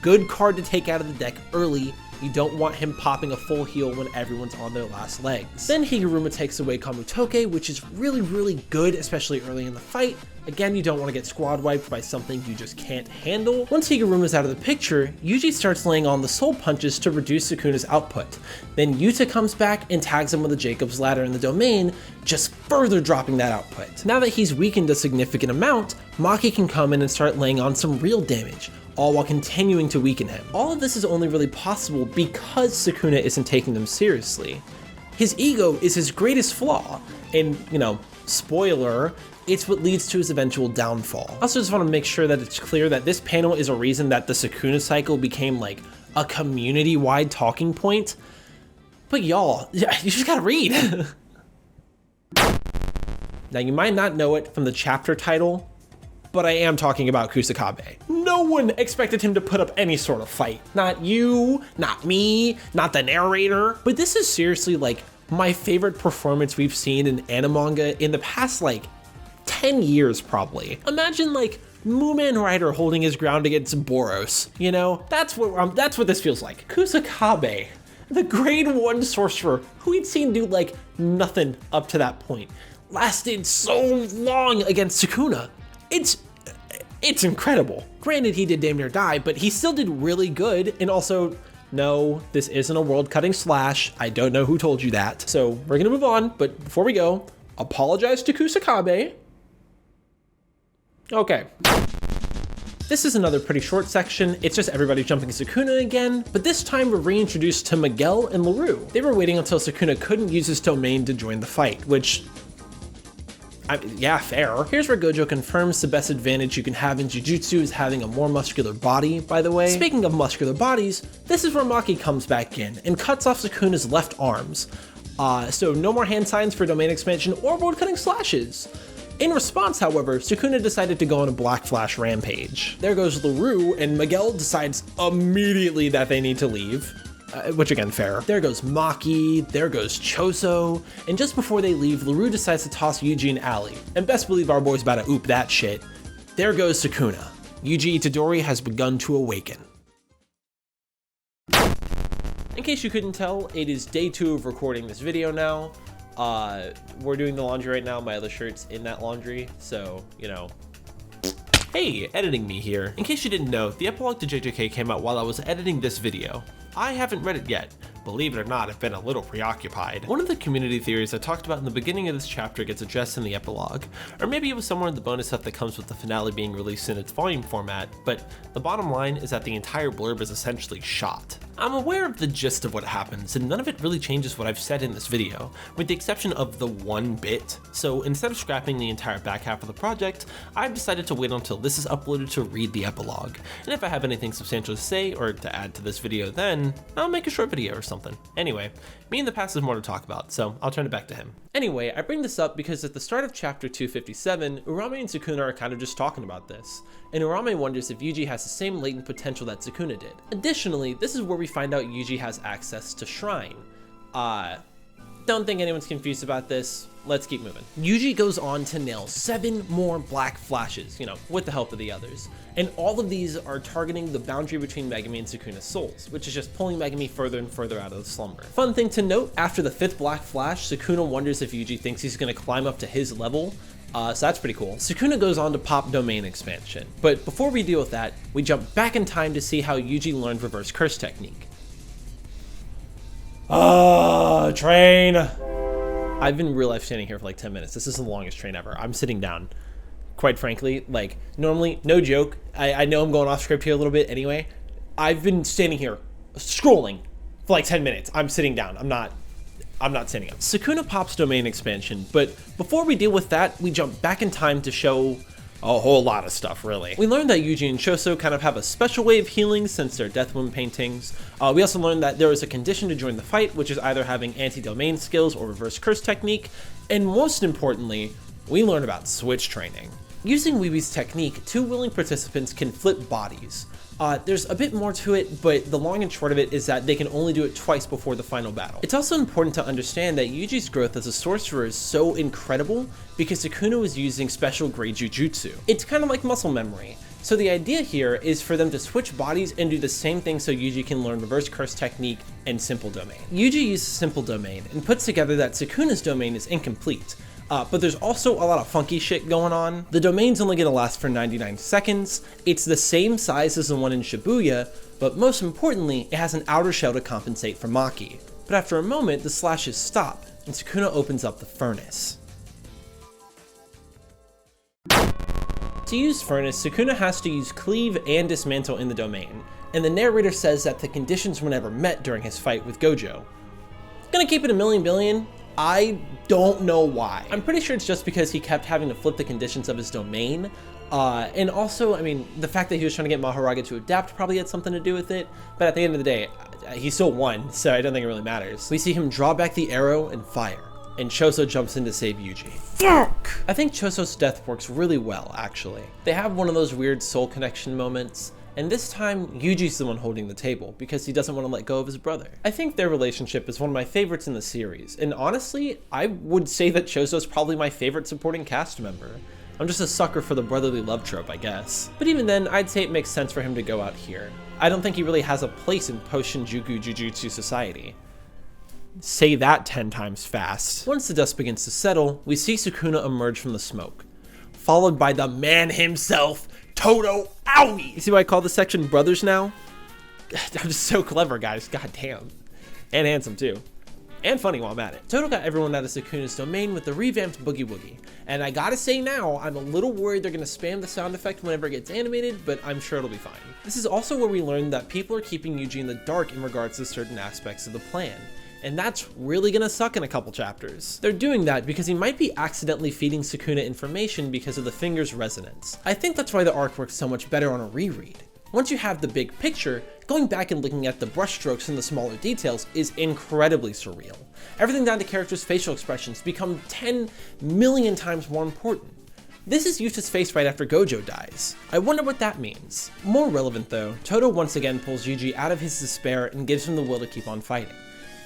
Good card to take out of the deck early. You don't want him popping a full heal when everyone's on their last legs. Then Higuruma takes away Kamutoke, which is really good, especially early in the fight. Again, you don't want to get squad wiped by something you just can't handle. Once Higuruma's out of the picture, Yuji starts laying on the soul punches to reduce Sukuna's output. Then Yuta comes back and tags him with a Jacob's Ladder in the domain, just further dropping that output. Now that he's weakened a significant amount, Maki can come in and start laying on some real damage, all while continuing to weaken him. All of this is only really possible because Sukuna isn't taking them seriously. His ego is his greatest flaw, and, spoiler, it's what leads to his eventual downfall. I also just want to make sure that it's clear that this panel is a reason that the Sukuna cycle became like a community-wide talking point. But y'all, you just gotta read. Now you might not know it from the chapter title, but I am talking about Kusakabe. No one expected him to put up any sort of fight. Not you, not me, not the narrator. But this is seriously like my favorite performance we've seen in animanga in the past 10 years probably. Imagine Mooman Rider holding his ground against Boros, That's what this feels like. Kusakabe, the grade 1 sorcerer who we'd seen do nothing up to that point, lasted so long against Sukuna. It's incredible. Granted, he did damn near die, but he still did really good. And also, no, this isn't a world-cutting slash. I don't know who told you that. So we're gonna move on, but before we go, apologize to Kusakabe. Okay. This is another pretty short section. It's just everybody jumping Sukuna again, but this time we're reintroduced to Miguel and LaRue. They were waiting until Sukuna couldn't use his domain to join the fight, which, yeah, fair. Here's where Gojo confirms the best advantage you can have in Jujutsu is having a more muscular body, by the way. Speaking of muscular bodies, this is where Maki comes back in and cuts off Sukuna's left arms. So no more hand signs for domain expansion or world-cutting slashes. In response, however, Sukuna decided to go on a Black Flash rampage. There goes LaRue, and Miguel decides immediately that they need to leave. Which again, fair. There goes Maki, there goes Choso, and just before they leave, LaRue decides to toss Yuji and Ali. And best believe our boy's about to oop that shit. There goes Sukuna. Yuji Itadori has begun to awaken. In case you couldn't tell, it is day 2 of recording this video now. We're doing the laundry right now. My other shirt's in that laundry, so, Hey, editing me here. In case you didn't know, the epilogue to JJK came out while I was editing this video. I haven't read it yet. Believe it or not, I've been a little preoccupied. One of the community theories I talked about in the beginning of this chapter gets addressed in the epilogue, or maybe it was somewhere in the bonus stuff that comes with the finale being released in its volume format, but the bottom line is that the entire blurb is essentially shot. I'm aware of the gist of what happens, and none of it really changes what I've said in this video, with the exception of the one bit. So instead of scrapping the entire back half of the project, I've decided to wait until this is uploaded to read the epilogue. And if I have anything substantial to say or to add to this video, then I'll make a short video or something. Anyway, me and the past is more to talk about, so I'll turn it back to him. Anyway, I bring this up because at the start of chapter 257, Urame and Sukuna are kind of just talking about this, and Urame wonders if Yuji has the same latent potential that Sukuna did. Additionally, this is where we find out Yuji has access to Shrine. Don't think anyone's confused about this. Let's keep moving. Yuji goes on to nail 7 more black flashes, with the help of the others. And all of these are targeting the boundary between Megumi and Sukuna's souls, which is just pulling Megumi further and further out of the slumber. Fun thing to note, after the 5th black flash, Sukuna wonders if Yuji thinks he's going to climb up to his level. So that's pretty cool. Sukuna goes on to pop domain expansion. But before we deal with that, we jump back in time to see how Yuji learned reverse curse technique. Train! I've been real life standing here for like 10 minutes. This is the longest train ever. I'm sitting down. Quite frankly, like, normally, no joke. I know I'm going off script here a little bit anyway. I've been standing here scrolling for like 10 minutes. I'm sitting down. I'm not standing up. Sukuna pops domain expansion, but before we deal with that, we jump back in time to show a whole lot of stuff, really. We learned that Yuji and Choso kind of have a special way of healing since they're Death Wound paintings. We also learned that there is a condition to join the fight, which is either having anti-domain skills or reverse curse technique. And most importantly, we learn about switch training. Using Weeby's technique, 2 willing participants can flip bodies. There's a bit more to it, but the long and short of it is that they can only do it twice before the final battle. It's also important to understand that Yuji's growth as a sorcerer is so incredible because Sukuna was using special grade Jujutsu. It's kind of like muscle memory. So the idea here is for them to switch bodies and do the same thing so Yuji can learn reverse curse technique and simple domain. Yuji uses simple domain and puts together that Sukuna's domain is incomplete. But there's also a lot of funky shit going on. The domain's only gonna last for 99 seconds. It's the same size as the one in Shibuya, but most importantly, it has an outer shell to compensate for Maki. But after a moment, the slashes stop, and Sukuna opens up the furnace. To use furnace, Sukuna has to use cleave and dismantle in the domain, and the narrator says that the conditions were never met during his fight with Gojo. Gonna keep it a million billion. I don't know why. I'm pretty sure it's just because he kept having to flip the conditions of his domain. And also, I mean, the fact that he was trying to get Mahoraga to adapt probably had something to do with it. But at the end of the day, he still won, so I don't think it really matters. We see him draw back the arrow and fire, and Choso jumps in to save Yuji. Fuck! I think Choso's death works really well, actually. They have one of those weird soul connection moments. And this time, Yuji's the one holding the table because he doesn't want to let go of his brother. I think their relationship is one of my favorites in the series, and honestly, I would say that Choso's probably my favorite supporting cast member. I'm just a sucker for the brotherly love trope, I guess. But even then, I'd say it makes sense for him to go out here. I don't think he really has a place in post-Shinjuku Jujutsu society. Say that 10 times fast. Once the dust begins to settle, we see Sukuna emerge from the smoke, followed by the man himself, Todo Aoi! You see why I call this section Brothers now? I'm just so clever, guys. God damn. And handsome, too. And funny while I'm at it. Todo got everyone out of Sukuna's domain with the revamped Boogie Woogie. And I gotta say now, I'm a little worried they're gonna spam the sound effect whenever it gets animated, but I'm sure it'll be fine. This is also where we learned that people are keeping Yuji in the dark in regards to certain aspects of the plan. And that's really gonna suck in a couple chapters. They're doing that because he might be accidentally feeding Sukuna information because of the finger's resonance. I think that's why the arc works so much better on a reread. Once you have the big picture, going back and looking at the brushstrokes and the smaller details is incredibly surreal. Everything down to characters' facial expressions become 10 million times more important. This is Yuta's face right after Gojo dies. I wonder what that means. More relevant though, Todo once again pulls Yuji out of his despair and gives him the will to keep on fighting.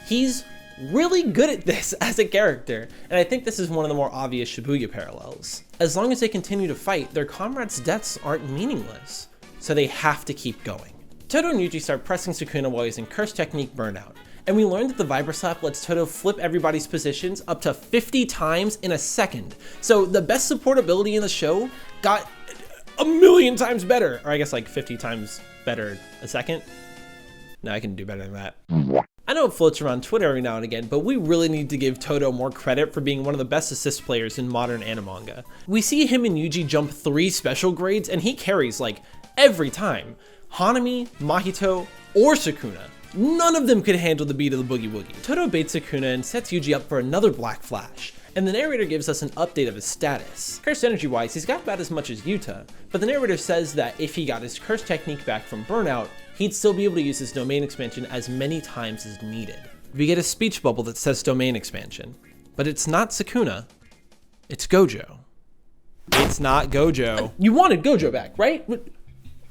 He's really good at this as a character, and I think this is one of the more obvious Shibuya parallels. As long as they continue to fight, their comrades' deaths aren't meaningless, so they have to keep going. Todo and Yuji start pressing Sukuna while using curse technique Burnout, and we learned that the Vibroslap lets Todo flip everybody's positions up to 50 times in a second. So the best support ability in the show got a million times better, or I guess like 50 times better a second. No, I can do better than that. I know it floats around Twitter every now and again, but we really need to give Todo more credit for being one of the best assist players in modern animanga. We see him and Yuji jump 3 special grades and he carries like every time. Hanami, Mahito, or Sukuna. None of them could handle the beat of the Boogie Woogie. Todo baits Sukuna and sets Yuji up for another Black Flash, and the narrator gives us an update of his status. Curse energy wise, he's got about as much as Yuta, but the narrator says that if he got his curse technique back from Burnout, he'd still be able to use his domain expansion as many times as needed. We get a speech bubble that says domain expansion, but it's not Sukuna, it's Gojo. It's not Gojo. You wanted Gojo back, right?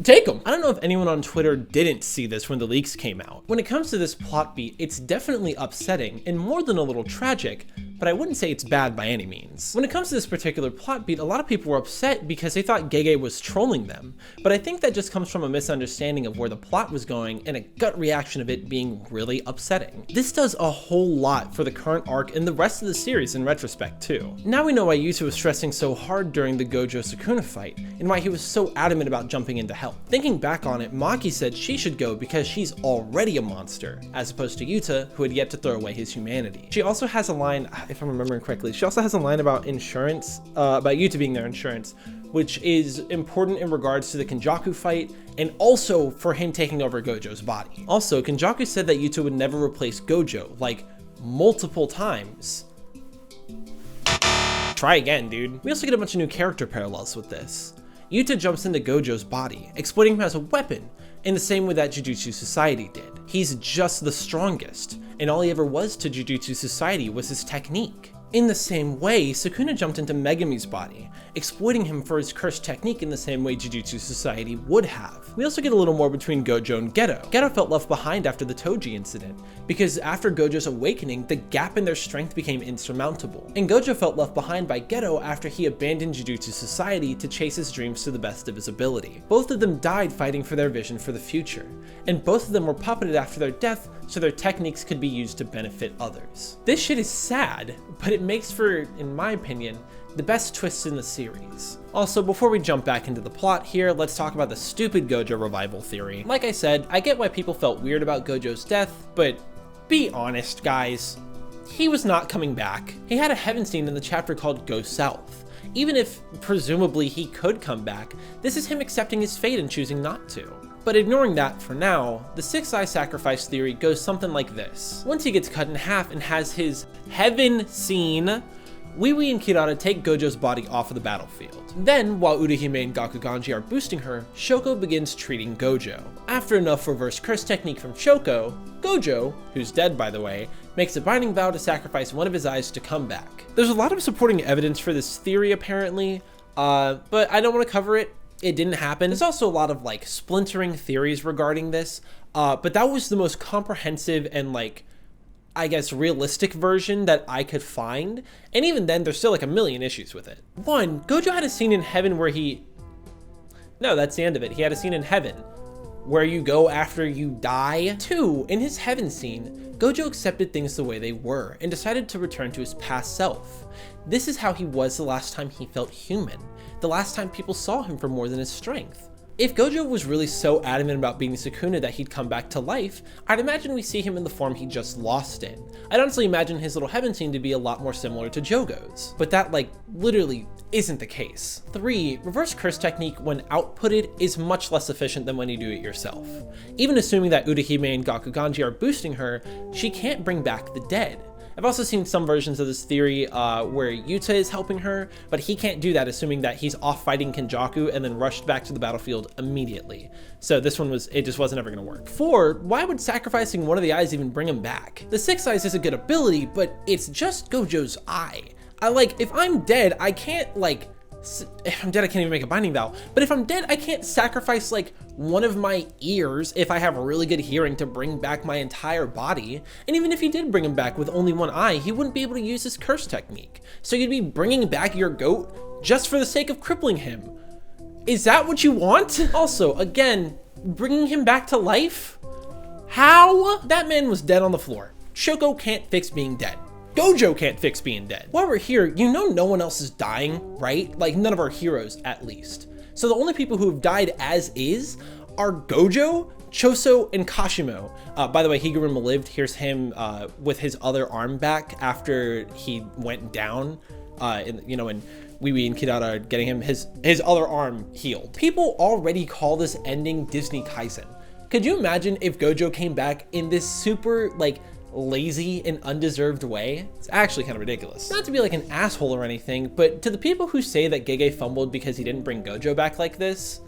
take them. I don't know if anyone on Twitter didn't see this when the leaks came out. When it comes to this plot beat, it's definitely upsetting and more than a little tragic, but I wouldn't say it's bad by any means. When it comes to this particular plot beat, a lot of people were upset because they thought Gege was trolling them, but I think that just comes from a misunderstanding of where the plot was going and a gut reaction of it being really upsetting. This does a whole lot for the current arc and the rest of the series in retrospect too. Now we know why Yuta was stressing so hard during the Gojo Sukuna fight, and why he was so adamant about jumping in to help. Thinking back on it, Maki said she should go because she's already a monster, as opposed to Yuta, who had yet to throw away his humanity. She also has a line, if I'm remembering correctly, she also has a line about insurance, about Yuta being their insurance, which is important in regards to the Kenjaku fight, and also for him taking over Gojo's body. Also, Kenjaku said that Yuta would never replace Gojo, like, multiple times. Try again, dude. We also get a bunch of new character parallels with this. Yuta jumps into Gojo's body, exploiting him as a weapon, in the same way that Jujutsu Society did. He's just the strongest, and all he ever was to Jujutsu Society was his technique. In the same way, Sukuna jumped into Megami's body, exploiting him for his cursed technique in the same way Jujutsu Society would have. We also get a little more between Gojo and Geto. Geto felt left behind after the Toji incident, because after Gojo's awakening, the gap in their strength became insurmountable. And Gojo felt left behind by Geto after he abandoned Jujutsu Society to chase his dreams to the best of his ability. Both of them died fighting for their vision for the future, and both of them were puppeted after their death so their techniques could be used to benefit others. This shit is sad, but it makes for, in my opinion, the best twists in the series. Also, before we jump back into the plot here, let's talk about the stupid Gojo revival theory. Like I said, I get why people felt weird about Gojo's death, but be honest, guys. He was not coming back. He had a heaven scene in the chapter called Go South. Even if, presumably, he could come back, this is him accepting his fate and choosing not to. But ignoring that for now, the 6th sacrifice theory goes something like this. Once he gets cut in half and has his heaven scene, VIII and Kirara take Gojo's body off of the battlefield. Then, while Urahime and Gakuganji are boosting her, Shoko begins treating Gojo. After enough reverse curse technique from Shoko, Gojo, who's dead by the way, makes a binding vow to sacrifice one of his eyes to come back. There's a lot of supporting evidence for this theory apparently, but I don't want to cover it. It didn't happen. There's also a lot of like splintering theories regarding this, but that was the most comprehensive and like, I guess, realistic version that I could find. And even then, there's still like a million issues with it. 1, Gojo had a scene in heaven where no, that's the end of it. He had a scene in heaven where you go after you die. 2, in his heaven scene, Gojo accepted things the way they were and decided to return to his past self. This is how he was the last time he felt human, the last time people saw him for more than his strength. If Gojo was really so adamant about being Sukuna that he'd come back to life, I'd imagine we see him in the form he just lost in. I'd honestly imagine his little heaven scene to be a lot more similar to Jogo's, but that like literally isn't the case. 3, reverse curse technique when outputted is much less efficient than when you do it yourself. Even assuming that Urahime and Gakuganji are boosting her, she can't bring back the dead. I've also seen some versions of this theory where Yuta is helping her, but he can't do that assuming that he's off fighting Kenjaku and then rushed back to the battlefield immediately. So this one it just wasn't ever gonna work. 4, why would sacrificing one of the eyes even bring him back? The 6 eyes is a good ability, but it's just Gojo's eye. If I'm dead, I can't if I'm dead, I can't even make a binding vow. But if I'm dead, I can't sacrifice like one of my ears if I have really good hearing to bring back my entire body. And even if he did bring him back with only one eye, he wouldn't be able to use his curse technique. So you'd be bringing back your goat just for the sake of crippling him. Is that what you want? Also, again, bringing him back to life? How? That man was dead on the floor. Shoko can't fix being dead. Gojo can't fix being dead. While we're here, you know no one else is dying, right? Like none of our heroes, at least. So the only people who have died as is are Gojo, Choso, and Kashimo. By the way, Higuruma lived. Here's him with his other arm back after he went down, and VIII and Kirara are getting him his other arm healed. People already call this ending Disney Kaisen. Could you imagine if Gojo came back in this super, lazy and undeserved way? It's actually kind of ridiculous. Not to be like an asshole or anything, but to the people who say that Gege fumbled because he didn't bring Gojo back like this,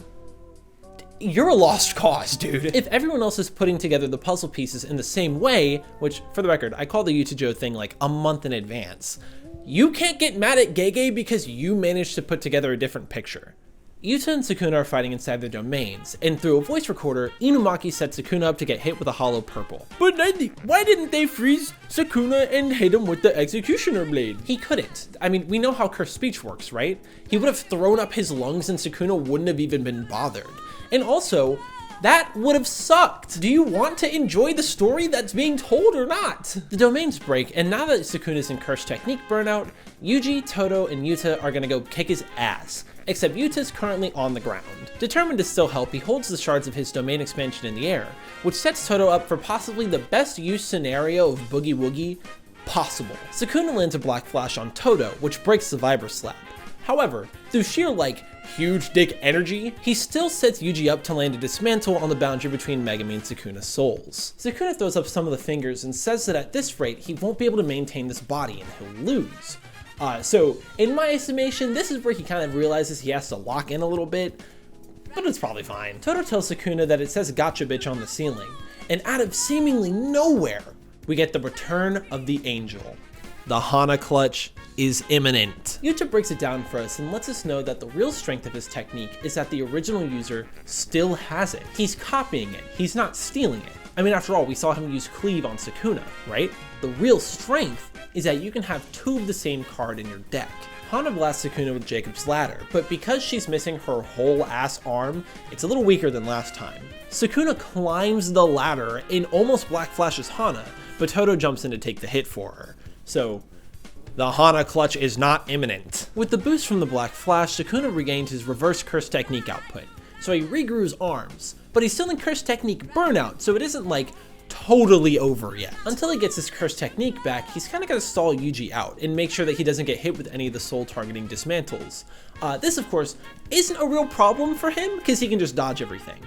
you're a lost cause, dude. If everyone else is putting together the puzzle pieces in the same way, which for the record, I called the Yuta thing like a month in advance, you can't get mad at Gege because you managed to put together a different picture. Yuta and Sukuna are fighting inside their domains, and through a voice recorder, Inumaki sets Sukuna up to get hit with a hollow purple. But why didn't they freeze Sukuna and hit him with the executioner blade? He couldn't. I mean, we know how cursed speech works, right? He would have thrown up his lungs and Sukuna wouldn't have even been bothered. And also, that would have sucked. Do you want to enjoy the story that's being told or not? The domains break, and now that Sukuna's in cursed technique burnout, Yuji, Todo, and Yuta are gonna go kick his ass. Except Yuta's currently on the ground. Determined to still help, he holds the shards of his domain expansion in the air, which sets Todo up for possibly the best use scenario of Boogie Woogie possible. Sukuna lands a black flash on Todo, which breaks the Vibra Slap. However, through sheer huge dick energy, he still sets Yuji up to land a dismantle on the boundary between Megami and Sukuna's souls. Sukuna throws up some of the fingers and says that at this rate, he won't be able to maintain this body and he'll lose. So in my estimation, this is where he kind of realizes he has to lock in a little bit, but it's probably fine. Todo tells Sukuna that it says gotcha bitch on the ceiling, and out of seemingly nowhere, we get the return of the angel. The Hana clutch is imminent. Yuta breaks it down for us and lets us know that the real strength of his technique is that the original user still has it. He's copying it, he's not stealing it. I mean, after all, we saw him use Cleave on Sukuna, right? The real strength is that you can have two of the same card in your deck. Hana blasts Sukuna with Jacob's Ladder, but because she's missing her whole ass arm, it's a little weaker than last time. Sukuna climbs the ladder and almost black flashes Hana, but Todo jumps in to take the hit for her. So, the Hana clutch is not imminent. With the boost from the black flash, Sukuna regained his reverse curse technique output, so he regrew his arms, but he's still in curse technique burnout, so it isn't totally over yet. Until he gets his curse technique back, he's kind of got to stall Yuji out and make sure that he doesn't get hit with any of the soul targeting dismantles. This of course isn't a real problem for him because he can just dodge everything.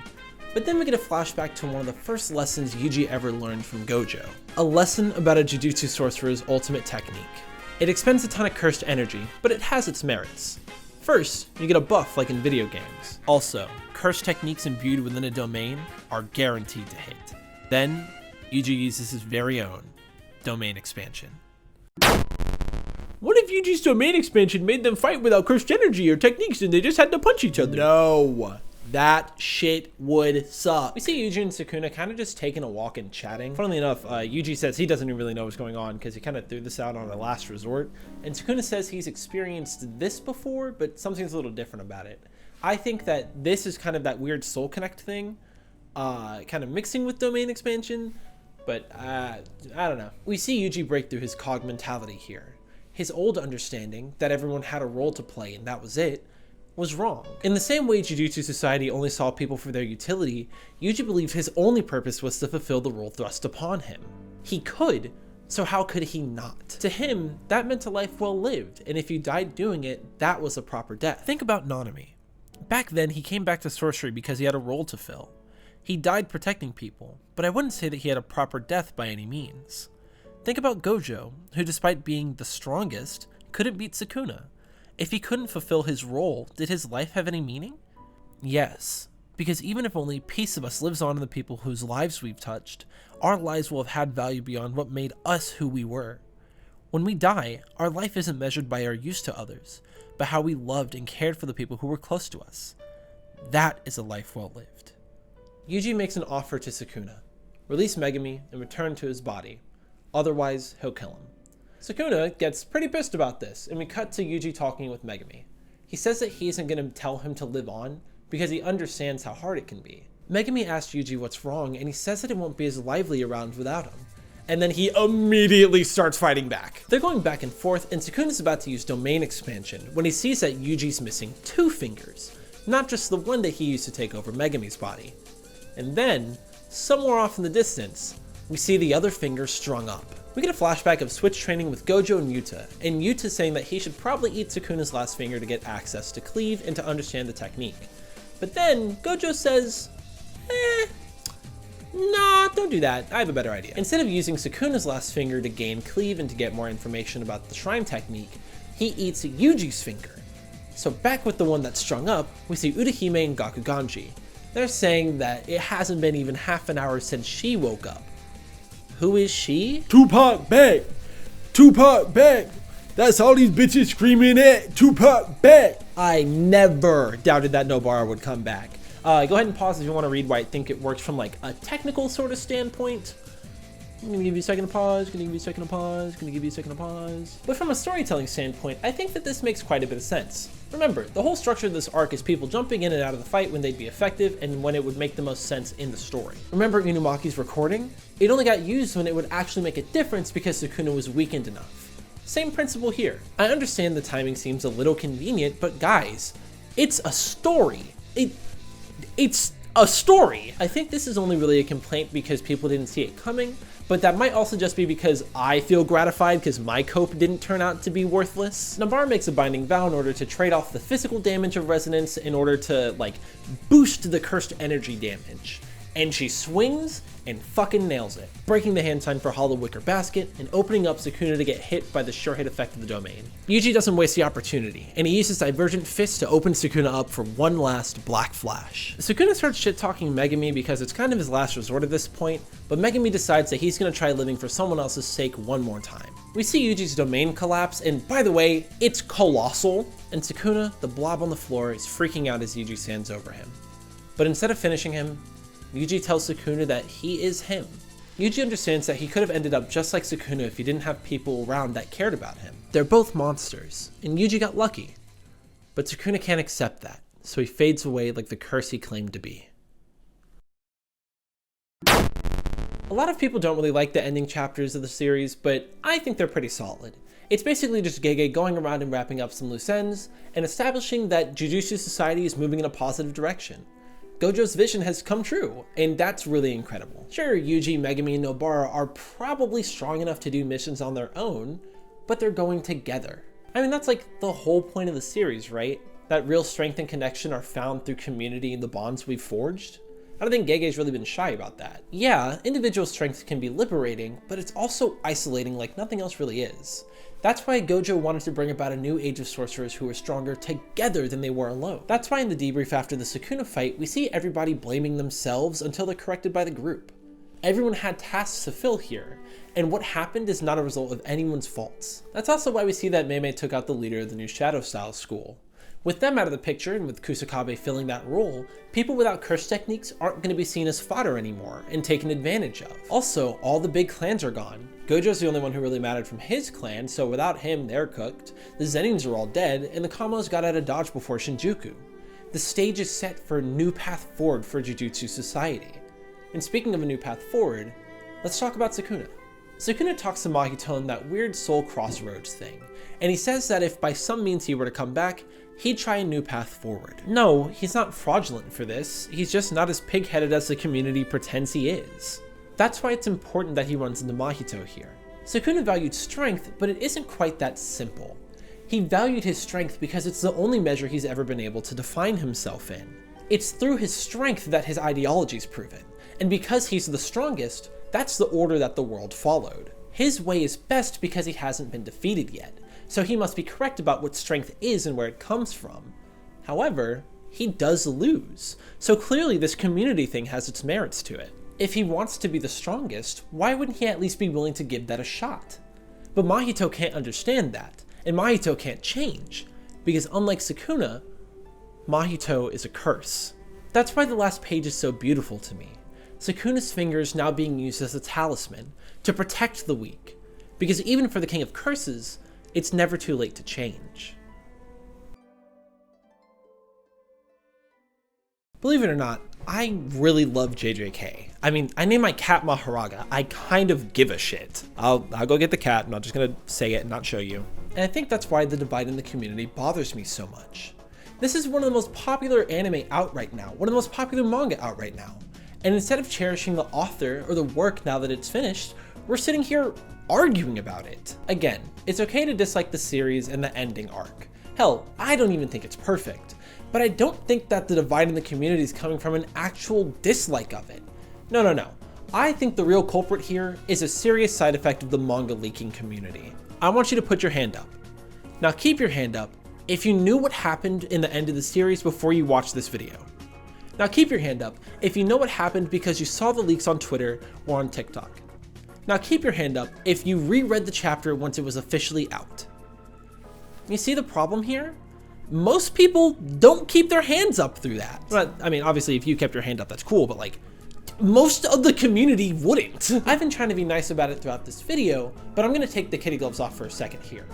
But then we get a flashback to one of the first lessons Yuji ever learned from Gojo. A lesson about a Jujutsu sorcerer's ultimate technique. It expends a ton of cursed energy, but it has its merits. First, you get a buff like in video games. Also, cursed techniques imbued within a domain are guaranteed to hit. Then, Yuji uses his very own domain expansion. What if Yuji's domain expansion made them fight without cursed energy or techniques and they just had to punch each other? No, that shit would suck. We see Yuji and Sukuna kind of just taking a walk and chatting. Funnily enough, Yuji says he doesn't even really know what's going on because he kind of threw this out on a last resort. And Sukuna says he's experienced this before, but something's a little different about it. I think that this is kind of that weird soul connect thing. Kind of mixing with domain expansion, but I don't know. We see Yuji break through his cog mentality here. His old understanding that everyone had a role to play and that was it, was wrong. In the same way Jujutsu Society only saw people for their utility, Yuji believed his only purpose was to fulfill the role thrust upon him. He could, so how could he not? To him, that meant a life well lived, and if you died doing it, that was a proper death. Think about Nanami. Back then, he came back to sorcery because he had a role to fill. He died protecting people, but I wouldn't say that he had a proper death by any means. Think about Gojo, who despite being the strongest, couldn't beat Sukuna. If he couldn't fulfill his role, did his life have any meaning? Yes, because even if only a piece of us lives on in the people whose lives we've touched, our lives will have had value beyond what made us who we were. When we die, our life isn't measured by our use to others, but how we loved and cared for the people who were close to us. That is a life well lived. Yuji makes an offer to Sukuna. Release Megami and return to his body. Otherwise, he'll kill him. Sukuna gets pretty pissed about this, and we cut to Yuji talking with Megami. He says that he isn't going to tell him to live on because he understands how hard it can be. Megami asks Yuji what's wrong, and he says that it won't be as lively around without him. And then he immediately starts fighting back. They're going back and forth, and Sukuna's about to use domain expansion when he sees that Yuji's missing 2 fingers, not just the one that he used to take over Megami's body. And then, somewhere off in the distance, we see the other finger strung up. We get a flashback of switch training with Gojo and Yuta saying that he should probably eat Sukuna's last finger to get access to Cleave and to understand the technique. But then, Gojo says, nah, don't do that, I have a better idea. Instead of using Sukuna's last finger to gain Cleave and to get more information about the shrine technique, he eats Yuji's finger. So back with the one that's strung up, we see Urahime and Gakuganji. They're saying that it hasn't been even half an hour since she woke up. Who is she? Tupac back! Tupac back! That's all these bitches screaming at Tupac back. I never doubted that Nobara would come back. Go ahead and pause if you want to read why I think it works from like a technical sort of standpoint. I'm gonna give you a second to pause, gonna give you a second to pause, gonna give you a second to pause. But from a storytelling standpoint, I think that this makes quite a bit of sense. Remember, the whole structure of this arc is people jumping in and out of the fight when they'd be effective and when it would make the most sense in the story. Remember Inumaki's recording? It only got used when it would actually make a difference because Sukuna was weakened enough. Same principle here. I understand the timing seems a little convenient, but guys, it's a story. It's a story. I think this is only really a complaint because people didn't see it coming, but that might also just be because I feel gratified because my cope didn't turn out to be worthless. Nobara makes a binding vow in order to trade off the physical damage of resonance in order to like boost the cursed energy damage. And she swings and fucking nails it, breaking the hand sign for Hollow Wicker Basket and opening up Sukuna to get hit by the sure hit effect of the domain. Yuji doesn't waste the opportunity, and he uses Divergent Fist to open Sukuna up for one last Black Flash. Sukuna starts shit-talking Megami because it's kind of his last resort at this point, but Megami decides that he's gonna try living for someone else's sake one more time. We see Yuji's domain collapse, and by the way, it's colossal, and Sukuna, the blob on the floor, is freaking out as Yuji stands over him. But instead of finishing him, Yuji tells Sukuna that he is him. Yuji understands that he could have ended up just like Sukuna if he didn't have people around that cared about him. They're both monsters, and Yuji got lucky. But Sukuna can't accept that, so he fades away like the curse he claimed to be. A lot of people don't really like the ending chapters of the series, but I think they're pretty solid. It's basically just Gege going around and wrapping up some loose ends, and establishing that Jujutsu Society is moving in a positive direction. Gojo's vision has come true, and that's really incredible. Sure, Yuji, Megami, and Nobara are probably strong enough to do missions on their own, but they're going together. I mean, that's like the whole point of the series, right? That real strength and connection are found through community and the bonds we've forged. I don't think Gege's really been shy about that. Yeah, individual strength can be liberating, but it's also isolating like nothing else really is. That's why Gojo wanted to bring about a new age of sorcerers who were stronger together than they were alone. That's why in the debrief after the Sukuna fight, we see everybody blaming themselves until they're corrected by the group. Everyone had tasks to fill here, and what happened is not a result of anyone's faults. That's also why we see that Mei took out the leader of the new Shadow Style school. With them out of the picture, and with Kusakabe filling that role, people without curse techniques aren't going to be seen as fodder anymore and taken advantage of. Also, all the big clans are gone. Gojo's the only one who really mattered from his clan, so without him, they're cooked. The Zenins are all dead, and the Kamos got out of dodge before Shinjuku. The stage is set for a new path forward for Jujutsu Society. And speaking of a new path forward, let's talk about Sukuna. Sukuna talks to Mahito in that weird soul crossroads thing, and he says that if by some means he were to come back, he'd try a new path forward. No, he's not fraudulent for this, he's just not as pig-headed as the community pretends he is. That's why it's important that he runs into Mahito here. Sukuna valued strength, but it isn't quite that simple. He valued his strength because it's the only measure he's ever been able to define himself in. It's through his strength that his ideology's proven, and because he's the strongest, that's the order that the world followed. His way is best because he hasn't been defeated yet, so he must be correct about what strength is and where it comes from. However, he does lose, so clearly this community thing has its merits to it. If he wants to be the strongest, why wouldn't he at least be willing to give that a shot? But Mahito can't understand that, and Mahito can't change, because unlike Sukuna, Mahito is a curse. That's why the last page is so beautiful to me. Sukuna's fingers now being used as a talisman to protect the weak, because even for the King of Curses, it's never too late to change. Believe it or not, I really love JJK. I mean, I named my cat Maharaga. I kind of give a shit. I'll go get the cat. I'm not just gonna say it and not show you. And I think that's why the divide in the community bothers me so much. This is one of the most popular anime out right now, one of the most popular manga out right now. And instead of cherishing the author or the work now that it's finished, we're sitting here arguing about it. Again, it's okay to dislike the series and the ending arc. Hell, I don't even think it's perfect. But I don't think that the divide in the community is coming from an actual dislike of it. No. I think the real culprit here is a serious side effect of the manga leaking community. I want you to put your hand up. Now keep your hand up if you knew what happened in the end of the series before you watched this video. Now keep your hand up if you know what happened because you saw the leaks on Twitter or on TikTok. Now keep your hand up if you reread the chapter once it was officially out. You see the problem here? Most people don't keep their hands up through that. But, I mean, obviously if you kept your hand up, that's cool, but like, most of the community wouldn't. I've been trying to be nice about it throughout this video, but I'm gonna take the kitty gloves off for a second here.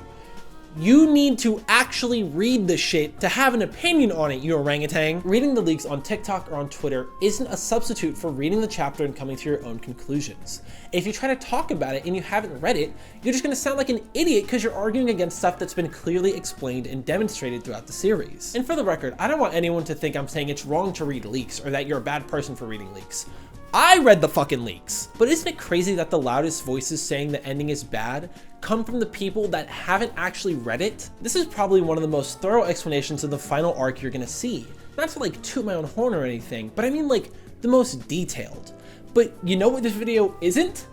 You need to actually read the shit to have an opinion on it, you orangutan. Reading the leaks on TikTok or on Twitter isn't a substitute for reading the chapter and coming to your own conclusions. If you try to talk about it and you haven't read it, you're just gonna sound like an idiot because you're arguing against stuff that's been clearly explained and demonstrated throughout the series. And for the record, I don't want anyone to think I'm saying it's wrong to read leaks or that you're a bad person for reading leaks. I read the fucking leaks. But isn't it crazy that the loudest voices saying the ending is bad come from the people that haven't actually read it? This is probably one of the most thorough explanations of the final arc you're gonna see. Not to like toot my own horn or anything, but I mean like the most detailed. But you know what this video isn't?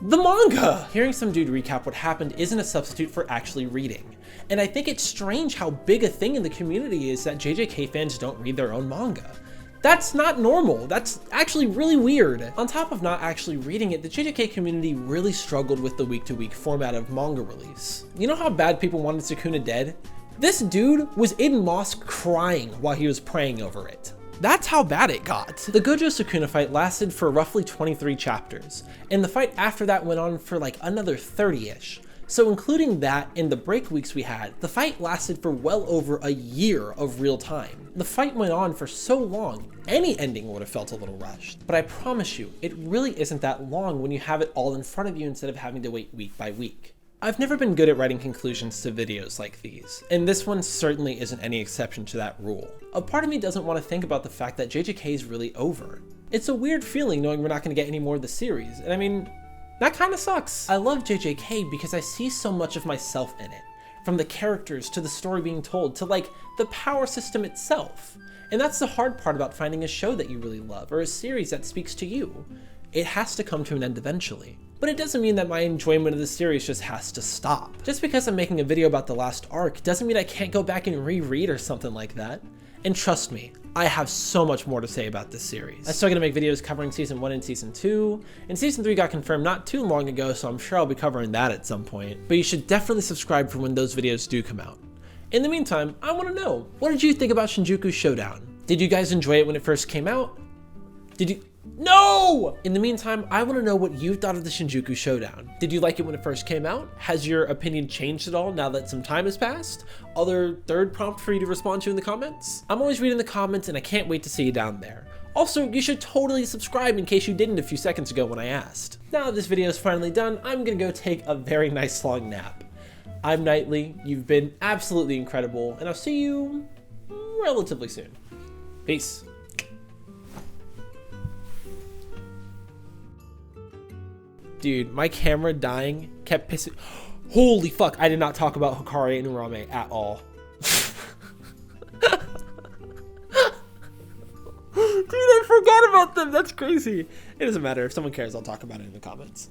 The manga! Hearing some dude recap what happened isn't a substitute for actually reading. And I think it's strange how big a thing in the community is that JJK fans don't read their own manga. That's not normal. That's actually really weird. On top of not actually reading it, the JJK community really struggled with the week-to-week format of manga release. You know how bad people wanted Sukuna dead? This dude was in mosque crying while he was praying over it. That's how bad it got. The Gojo Sukuna fight lasted for roughly 23 chapters, and the fight after that went on for like another 30-ish. So including that and the break weeks we had, the fight lasted for well over a year of real time. The fight went on for so long, any ending would have felt a little rushed. But I promise you, it really isn't that long when you have it all in front of you instead of having to wait week by week. I've never been good at writing conclusions to videos like these, and this one certainly isn't any exception to that rule. A part of me doesn't want to think about the fact that JJK is really over. It's a weird feeling knowing we're not going to get any more of the series, and I mean, that kind of sucks. I love JJK because I see so much of myself in it. From the characters to the story being told to like the power system itself. And that's the hard part about finding a show that you really love or a series that speaks to you. It has to come to an end eventually. But it doesn't mean that my enjoyment of the series just has to stop. Just because I'm making a video about the last arc doesn't mean I can't go back and reread or something like that. And trust me, I have so much more to say about this series. I'm still gonna make videos covering season 1 and season 2, and season 3 got confirmed not too long ago, so I'm sure I'll be covering that at some point. But you should definitely subscribe for when those videos do come out. In the meantime, I wanna know, what did you think about Shinjuku Showdown? Did you guys enjoy it when it first came out? Did you? No! In the meantime, I want to know what you thought of the Shinjuku Showdown. Did you like it when it first came out? Has your opinion changed at all now that some time has passed? Other third prompt for you to respond to in the comments? I'm always reading the comments and I can't wait to see you down there. Also, you should totally subscribe in case you didn't a few seconds ago when I asked. Now that this video is finally done, I'm gonna go take a very nice long nap. I'm Knightley, you've been absolutely incredible, and I'll see you relatively soon. Peace. Dude, my camera dying kept pissing. Holy fuck, I did not talk about Hikari and Urame at all. Dude, I forgot about them. That's crazy. It doesn't matter. If someone cares, I'll talk about it in the comments.